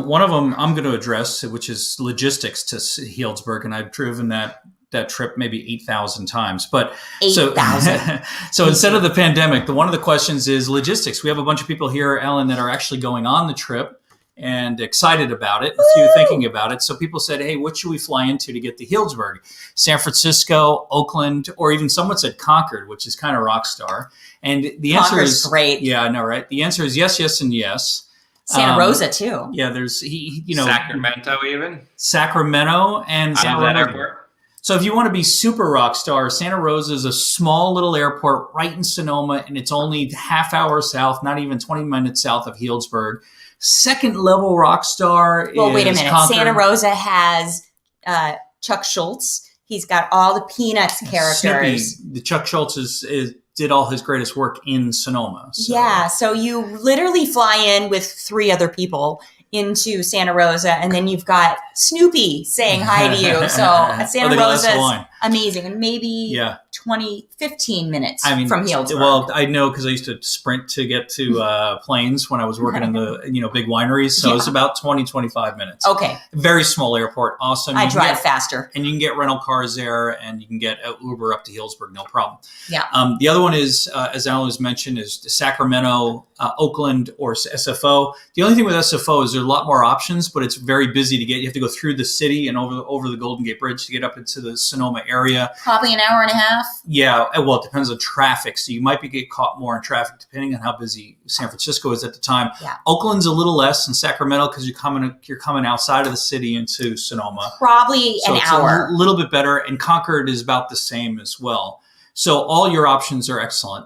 One of them I'm going to address, which is logistics to Healdsburg, and I've driven that trip maybe 8,000 times. But 8,000. so instead of the pandemic, one of the questions is logistics. We have a bunch of people here, Ellen, that are actually going on the trip and excited about it, a few thinking about it. So people said, hey, what should we fly into to get to Healdsburg? San Francisco, Oakland, or even someone said Concord, which is kind of rock star. And the answer Concord's is great. Yeah, I know, right? The answer is yes, yes, and yes. Santa Rosa, too. Yeah, there's Sacramento, even Sacramento and Santa that Rosa. airport. So if you want to be super rock star, Santa Rosa is a small little airport right in Sonoma, and it's only half hour south, not even 20 minutes south of Healdsburg. Second level rock star Well, is wait a minute. Concord. Santa Rosa has Chuck Schultz. He's got all the Peanuts characters. Snoopy, the Chuck Schultz did all his greatest work in Sonoma. So. Yeah, so you literally fly in with 3 other people into Santa Rosa, and then you've got Snoopy saying hi to you. So Santa Rosa is amazing, and maybe 15 minutes from Healdsburg. Well, I know because I used to sprint to get to planes when I was working in the big wineries. So it's about 20-25 minutes. Okay. Very small airport. Awesome. I drive faster. And you can get rental cars there, and you can get Uber up to Healdsburg, no problem. Yeah. The other one is, as Alan has mentioned, is Sacramento, Oakland, or SFO. The only thing with SFO is there's a lot more options, but it's very busy to get. You have to go through the city and over the Golden Gate Bridge to get up into the Sonoma area. Probably an hour and a half. Yeah, well, it depends on traffic. So you might get caught more in traffic depending on how busy San Francisco is at the time. Yeah. Oakland's a little less than Sacramento because you're coming outside of the city into Sonoma. Probably so an it's hour. A little bit better, and Concord is about the same as well. So all your options are excellent.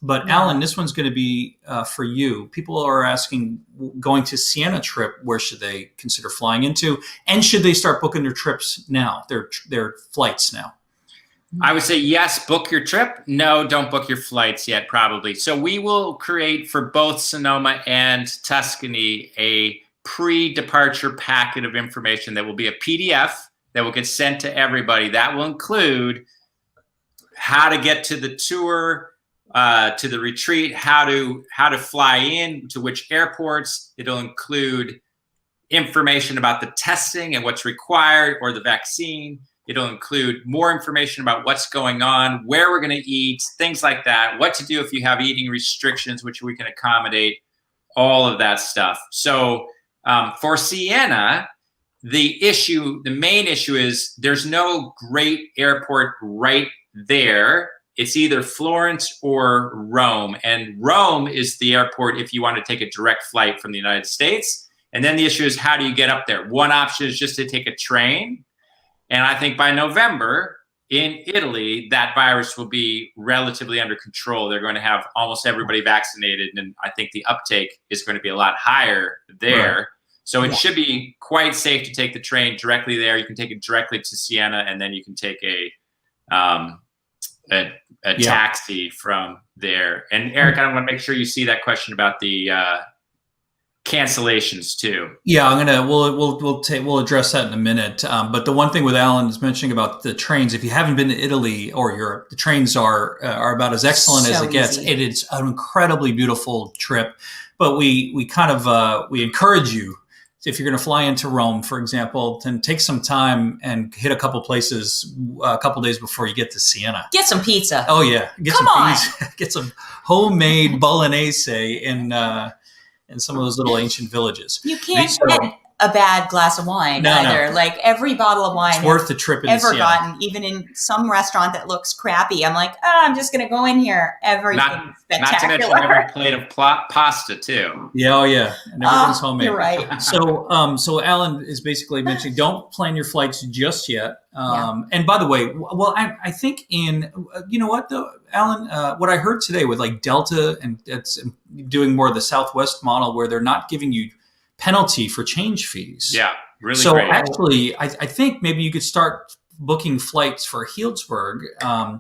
But Alan, this one's going to be for you. People are asking, going to Siena trip, where should they consider flying into? And should they start booking their trips now, their flights now? I would say yes, book your trip. No, don't book your flights yet, probably. So we will create for both Sonoma and Tuscany a pre-departure packet of information that will be a PDF that will get sent to everybody. That will include how to get to the tour, to the retreat, how to fly in, to which airports. It'll include information about the testing and what's required, or the vaccine. It'll include more information about what's going on, where we're going to eat, things like that, what to do if you have eating restrictions, which we can accommodate, all of that stuff. So for Siena, the main issue is there's no great airport right there. It's either Florence or Rome. And Rome is the airport if you want to take a direct flight from the United States. And then the issue is, how do you get up there? One option is just to take a train. And I think by November in Italy, that virus will be relatively under control. They're going to have almost everybody vaccinated. And I think the uptake is going to be a lot higher there. Right. So it should be quite safe to take the train directly there. You can take it directly to Siena, and then you can take a taxi from there. And Eric, I want to make sure you see that question about the cancellations too. Yeah, we'll address that in a minute. But the one thing with Alan is mentioning about the trains, if you haven't been to Italy or Europe, the trains are about as excellent as it gets. It is an incredibly beautiful trip, but we encourage you, if you're going to fly into Rome, for example, then take some time and hit a couple places a couple days before you get to Siena. Get some pizza. Oh yeah, Come on. Pizza. Get some homemade bolognese in some of those little ancient villages. You can't get a bad glass of wine either. No. Like every bottle of wine it's worth the trip in ever Siena. Gotten, even in some restaurant that looks crappy. I'm like, I'm just going to go in here. Everything's spectacular. Not to mention every plate of pasta too. Yeah, oh yeah, and everything's homemade. You're right. So Alan is basically mentioning, don't plan your flights just yet. And by the way, I think you know what though, Alan, what I heard today with like Delta and it's doing more of the Southwest model where they're not giving you penalty for change fees. Yeah, really. So great. actually, I think maybe you could start booking flights for Healdsburg,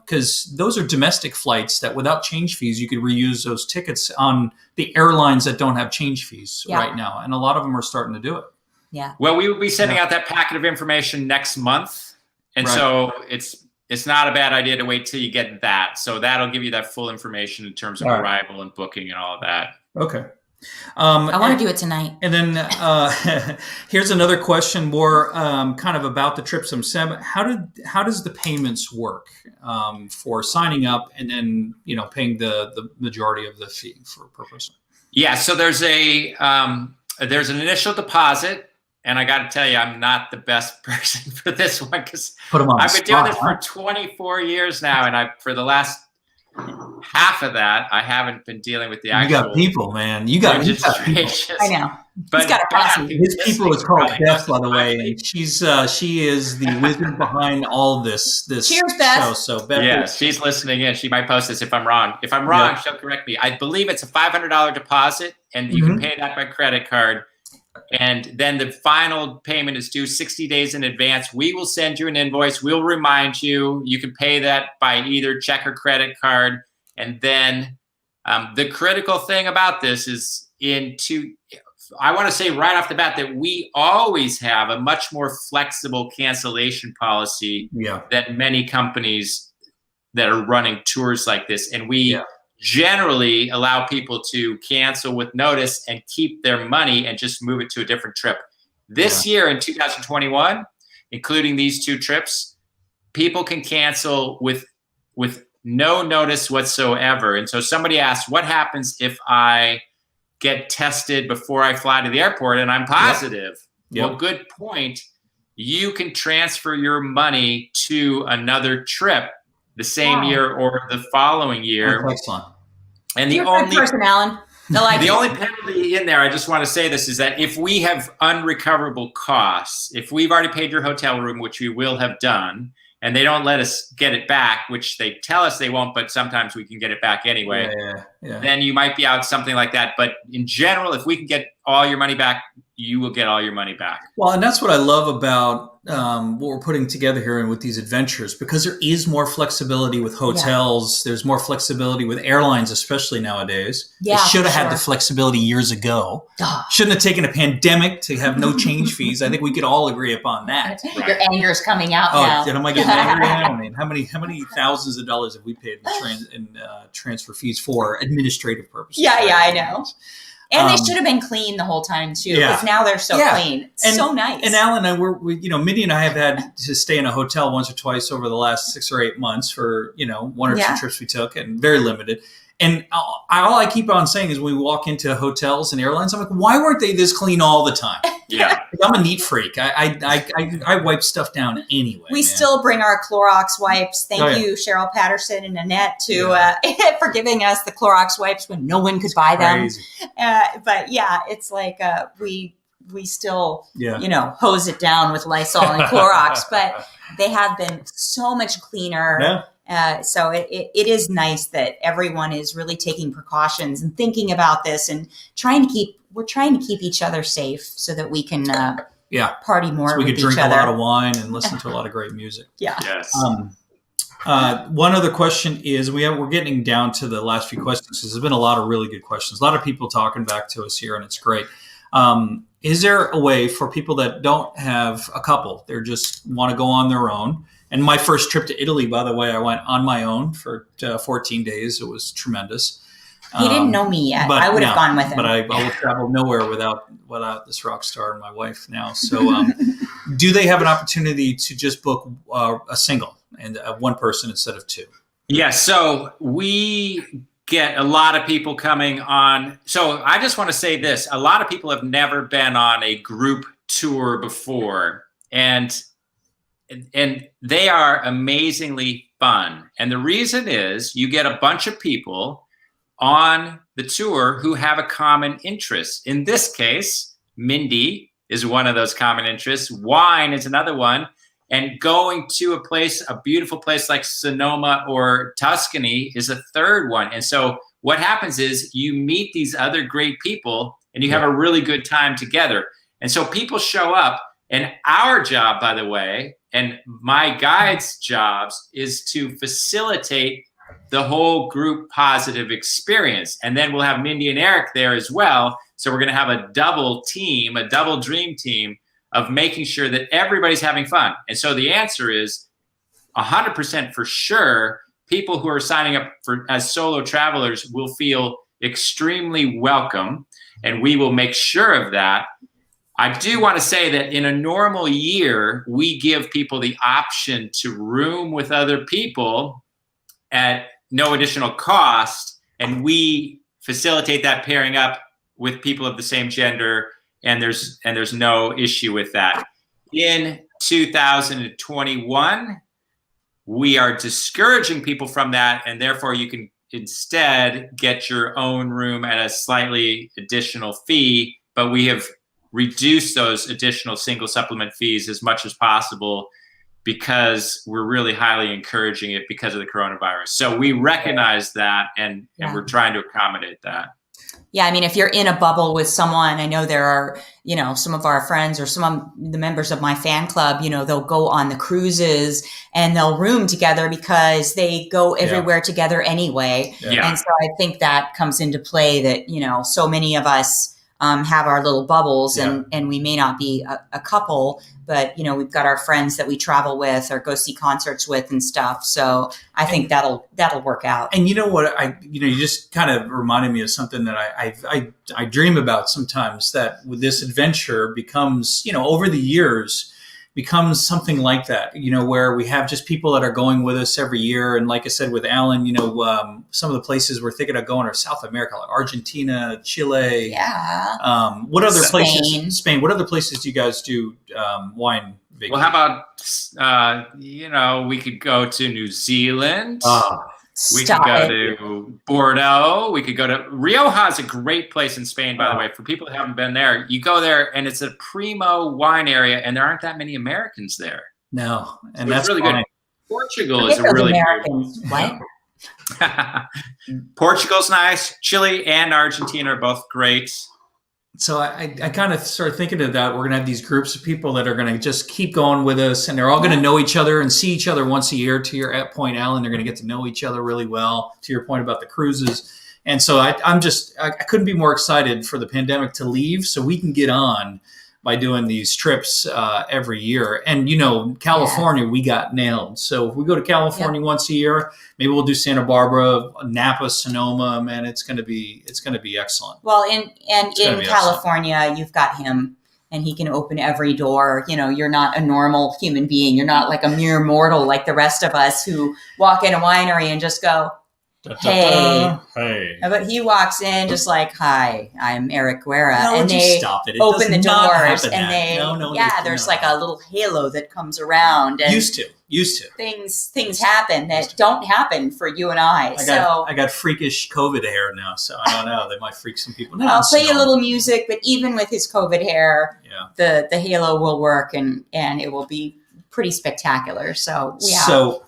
because those are domestic flights that without change fees, you could reuse those tickets on the airlines that don't have change fees right now. And a lot of them are starting to do it. Yeah. Well, we will be sending out that packet of information next month. And so it's not a bad idea to wait till you get that. So that'll give you that full information in terms of arrival and booking and all of that. Okay. I want to do it tonight. And then here's another question, more kind of about the trips themselves. How does the payments work for signing up and then paying the majority of the fee per person? Yeah, so there's an initial deposit, and I got to tell you, I'm not the best person for this one because I've been doing this for 24 years now, and for the last half of that, I haven't been dealing with the actual. You got people, man. You got people. I know. But he's got a posse. His people is called Beth, by the way, and she is the wizard behind all this. Cheers, Beth. So Beth, yeah, she's listening in. She might post this if I'm wrong. If I'm wrong, she'll correct me. I believe it's a $500 deposit, and you can pay that by credit card. And then the final payment is due 60 days in advance. We will send you an invoice. We'll remind you. You can pay that by either check or credit card. And then the critical thing about this is I want to say right off the bat that we always have a much more flexible cancellation policy than many companies that are running tours like this. And we generally allow people to cancel with notice and keep their money and just move it to a different trip. This year in 2021, including these 2 trips, people can cancel with no notice whatsoever. And so somebody asked, what happens if I get tested before I fly to the airport and I'm positive? Well, good point. You can transfer your money to another trip the same year or the following year. Excellent. And You're a good person, Allan. The only penalty in there, I just want to say this, is that if we have unrecoverable costs, if we've already paid your hotel room, which we will have done, and they don't let us get it back, which they tell us they won't, but sometimes we can get it back anyway, then you might be out something like that. But in general, if we can get all your money back, you will get all your money back. Well, and that's what I love about what we're putting together here and with these adventures, because there is more flexibility with hotels. There's more flexibility with airlines, especially nowadays. They should have had the flexibility years ago. Shouldn't have taken a pandemic to have no change fees. I think we could all agree upon that. Your anger is coming out now. Am I getting angry now? I mean, how many thousands of dollars have we paid in transfer fees for administrative purposes? I know. And they should have been clean the whole time too, because now they're so clean. It's so nice. And Allan and I, Mindy and I have had to stay in a hotel once or twice over the last 6 or 8 months for 1 or 2 trips we took, and very limited. And all I keep on saying is when we walk into hotels and airlines, I'm like, why weren't they this clean all the time? Yeah, I'm a neat freak. I wipe stuff down anyway. We still bring our Clorox wipes. Thank you, Cheryl Patterson and Annette, for giving us the Clorox wipes when no one could buy them. But it's like we still hose it down with Lysol and Clorox, but they have been so much cleaner. So it is nice that everyone is really taking precautions and thinking about this and trying to keep each other safe so that we can party more so we with could drink each other. a lot of wine and listen to a lot of great music. Yes. One other question is we're getting down to the last few questions. There's been a lot of really good questions. A lot of people talking back to us here, and it's great. Is there a way for people that don't have a couple, they just want to go on their own? And my first trip to Italy, by the way, I went on my own for 14 days. It was tremendous. He didn't know me yet. I would have gone with him. But I will travel nowhere without this rock star and my wife now. So do they have an opportunity to just book a single and one person instead of 2? Yeah, so we get a lot of people coming on. So I just want to say this. A lot of people have never been on a group tour before. And they are amazingly fun. And the reason is you get a bunch of people on the tour who have a common interest. In this case, Mindy is one of those common interests. Wine is another one. And going to a beautiful place like Sonoma or Tuscany is a third one. And so what happens is you meet these other great people and you have a really good time together. And so people show up. And our job, by the way, And my guide's jobs is to facilitate the whole group positive experience. And then we'll have Mindy and Eric there as well. So we're going to have a double team, a double dream team of making sure that everybody's having fun. And so the answer is 100% for sure. People who are signing up as solo travelers will feel extremely welcome, and we will make sure of that. I do want to say that in a normal year, we give people the option to room with other people at no additional cost, and we facilitate that pairing up with people of the same gender, and there's no issue with that. In 2021, we are discouraging people from that, and therefore you can instead get your own room at a slightly additional fee, but we have reduced those additional single supplement fees as much as possible because we're really highly encouraging it because of the coronavirus. So we recognize that, and we're trying to accommodate that. Yeah, I mean, if you're in a bubble with someone, I know there are, some of our friends or some of the members of my fan club, they'll go on the cruises and they'll room together because they go everywhere together anyway. Yeah. And so I think that comes into play that, so many of us have our little bubbles and we may not be a couple, but, we've got our friends that we travel with or go see concerts with and stuff. So I think that'll work out. And you know what, you just kind of reminded me of something that I dream about sometimes, that with this adventure becomes, over the years, becomes something like that, where we have just people that are going with us every year. And like I said, with Allan, some of the places we're thinking of going are South America, like Argentina, Chile. Yeah. What other Spain. places? Spain. What other places do you guys do wine vacation? Well, how about, we could go to New Zealand. We could go to Bordeaux. We could go to Rioja. Is a great place in Spain, by the way. For people who haven't been there, you go there and it's a primo wine area, and there aren't that many Americans there. No, and so that's really fine. good. Portugal is a really Americans. What? Portugal's nice. Chile and Argentina are both great. So I kind of started thinking of that. We're going to have these groups of people that are going to just keep going with us, and they're all going to know each other and see each other once a year. To your point, Allan, they're going to get to know each other really well. To your point about the cruises. And so I couldn't be more excited for the pandemic to leave so we can get on by doing these trips every year. And, California, we got nailed. So if we go to California once a year, maybe we'll do Santa Barbara, Napa, Sonoma. Man, it's going to be excellent. Well, in California, you've got him, and he can open every door. You're not a normal human being. You're not like a mere mortal like the rest of us who walk in a winery and just go, hey. But he walks in just like, hi, I'm Eric Guerra. No, and they open the doors and there's like a little halo that comes around. And used to. Things happen that don't happen for you and I. I got freakish COVID hair now, so I don't know. They might freak some people. No, I'll play you a little music, but even with his COVID hair, the halo will work and it will be pretty spectacular. So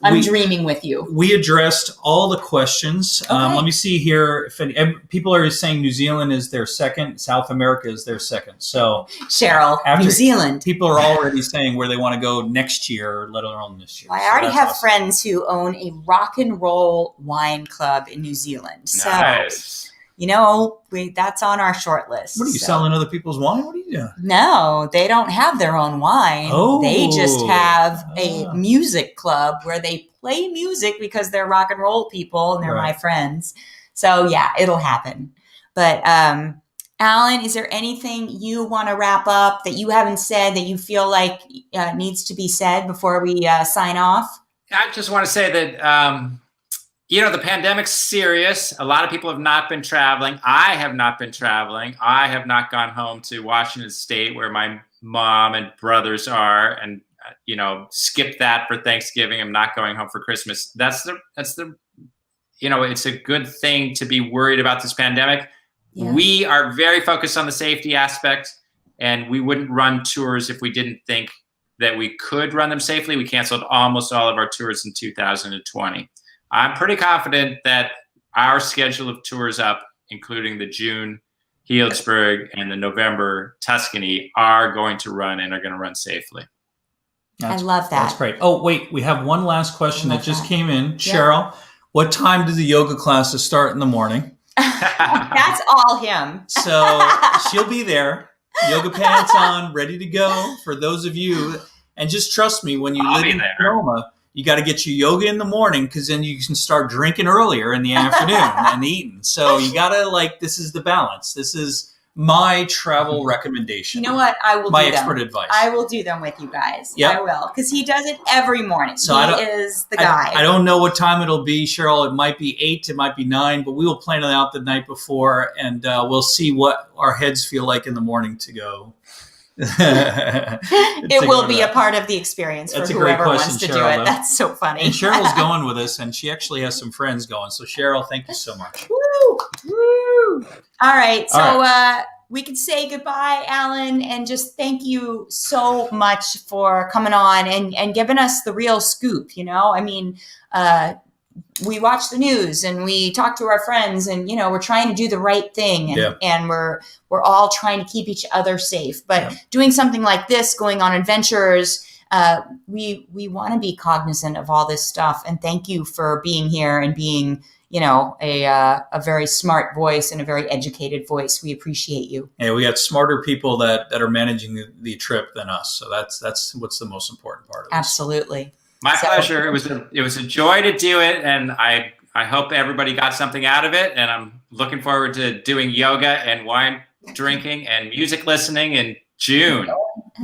I'm dreaming with you. We addressed all the questions. Okay. Let me see here. If people are saying New Zealand is their second, South America is their second. So Cheryl, New Zealand. People are already saying where they want to go next year, let alone this year. Well, I already have friends who own a rock and roll wine club in New Zealand. Nice. So, that's on our short list. What are you selling other people's wine? What are you doing? No, they don't have their own wine. Oh. They just have a music club where they play music because they're rock and roll people and they're my friends. So it'll happen. But Allan, is there anything you want to wrap up that you haven't said that you feel like needs to be said before we sign off? I just want to say that the pandemic's serious. A lot of people have not been traveling. I have not been traveling. I have not gone home to Washington State where my mom and brothers are and, skip that for Thanksgiving. I'm not going home for Christmas. That's the it's a good thing to be worried about this pandemic. Yeah. We are very focused on the safety aspect, and we wouldn't run tours if we didn't think that we could run them safely. We canceled almost all of our tours in 2020. I'm pretty confident that our schedule of tours up, including the June Healdsburg and the November Tuscany, are going to run and are going to run safely. I love that. That's great. Oh, wait, we have one last question that just came in. Yeah. Cheryl, what time do the yoga classes start in the morning? That's all him. So she'll be there, yoga pants on, ready to go for those of you. And just trust me, when you live in Sonoma, you got to get your yoga in the morning because then you can start drinking earlier in the afternoon and eating. So you got to this is the balance. This is my travel recommendation. You know what? I will my do expert them. advice. I will do them with you guys. Yep. I will. Because he does it every morning. So he is the guy. I don't know what time it'll be, Cheryl. It might be 8, it might be 9, but we will plan it out the night before and we'll see what our heads feel like in the morning to go. It will be a part of the experience for whoever wants to do it. Though. That's so funny. And Cheryl's going with us, and she actually has some friends going. So Cheryl, thank you so much. Woo! Woo! All right. So we can say goodbye, Allan, and just thank you so much for coming on and giving us the real scoop. I mean, we watch the news and we talk to our friends and, we're trying to do the right thing and we're all trying to keep each other safe. But doing something like this, going on adventures, we want to be cognizant of all this stuff. And thank you for being here and being, a very smart voice and a very educated voice. We appreciate you. Yeah, we got smarter people that are managing the trip than us. So that's what's the most important part of it. Absolutely. My pleasure. It was a joy to do it, and I hope everybody got something out of it. And I'm looking forward to doing yoga and wine drinking and music listening in June.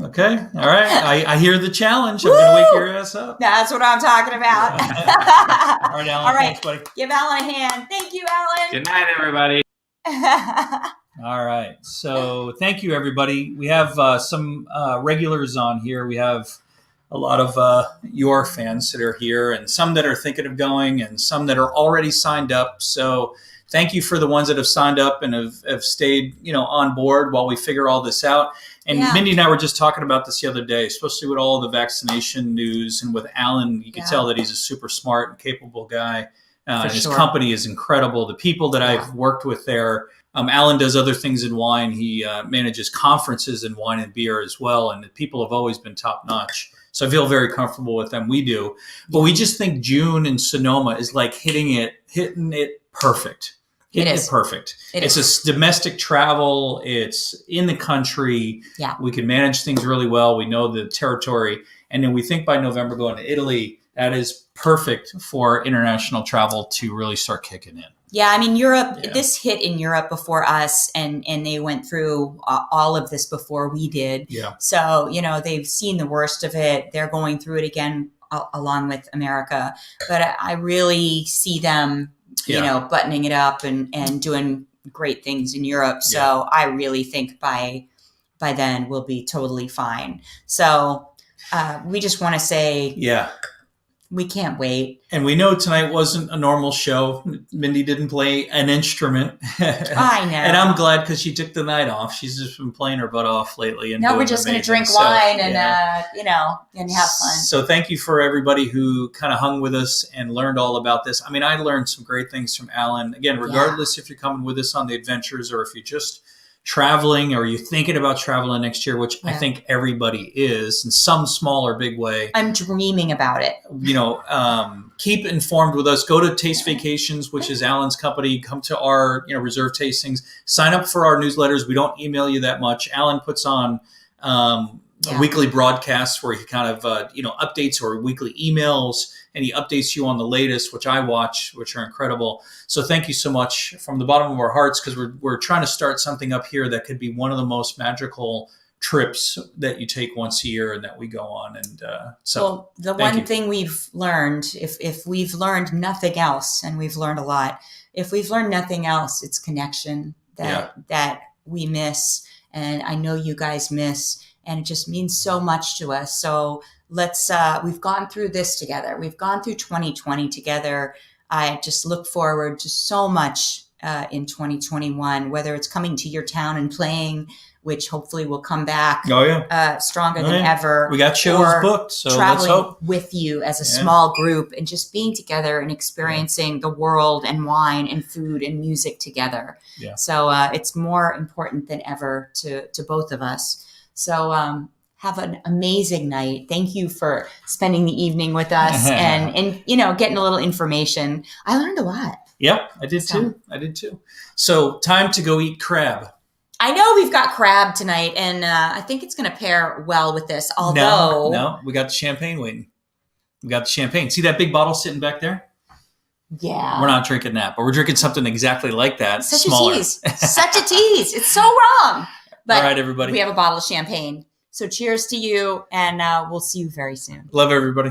Okay, all right. I hear the challenge. I'm going to wake your ass up. That's what I'm talking about. All right, Allan. All right, thanks, buddy. Give Allan a hand. Thank you, Allan. Good night, everybody. All right. So thank you, everybody. We have some regulars on here. We have a lot of your fans that are here and some that are thinking of going and some that are already signed up. So thank you for the ones that have signed up and have stayed, on board while we figure all this out. And Mindy and I were just talking about this the other day, especially with all the vaccination news and with Allan. You can tell that he's a super smart and capable guy. His company is incredible. The people that I've worked with there, Allan does other things in wine. He manages conferences in wine and beer as well. And the people have always been top notch. So I feel very comfortable with them. We do. But we just think June in Sonoma is like hitting it perfect. It's perfect. It's a domestic travel. It's in the country. Yeah. We can manage things really well. We know the territory. And then we think by November going to Italy, that is perfect for international travel to really start kicking in. Yeah, I mean, Europe, this hit in Europe before us, and they went through all of this before we did. Yeah. So, they've seen the worst of it. They're going through it again along with America. But I really see them, buttoning it up and doing great things in Europe. So I really think by then we'll be totally fine. So we just want to say, we can't wait. And we know tonight wasn't a normal show. Mindy didn't play an instrument. I know. And I'm glad because she took the night off. She's just been playing her butt off lately. And now we're just going to drink wine and have fun. So thank you for everybody who kind of hung with us and learned all about this. I mean, I learned some great things from Allan. Again, regardless if you're coming with us on the adventures or if you're just traveling or you're thinking about traveling next year, which I think everybody is in some small or big way. I'm dreaming about it. Keep informed with us. Go to Taste Vacations, which is Allan's company. Come to our, reserve tastings. Sign up for our newsletters. We don't email you that much. Allan puts on weekly broadcasts where he kind of, updates or weekly emails, and he updates you on the latest, which I watch, which are incredible. So thank you so much from the bottom of our hearts, because we're trying to start something up here that could be one of the most magical trips that you take once a year and that we go on. And the one thing we've learned, if we've learned nothing else, and we've learned a lot, if we've learned nothing else, it's connection that we miss. And I know you guys miss, and it just means so much to us. So let's, we've gone through this together. We've gone through 2020 together. I just look forward to so much in 2021, whether it's coming to your town and playing, which hopefully will come back stronger than ever. We got shows booked, so traveling let's hope. With you as a small group and just being together and experiencing the world and wine and food and music together. Yeah. So it's more important than ever to both of us. So have an amazing night. Thank you for spending the evening with us and getting a little information. I learned a lot. Yep, I did too. So time to go eat crab. I know we've got crab tonight, and I think it's going to pair well with this. Although, no, we got the champagne waiting. We got the champagne. See that big bottle sitting back there? Yeah. We're not drinking that, but we're drinking something exactly like that. Smaller. A tease. Such a tease. It's so wrong. But all right, everybody. We have a bottle of champagne. So cheers to you, and we'll see you very soon. Love everybody.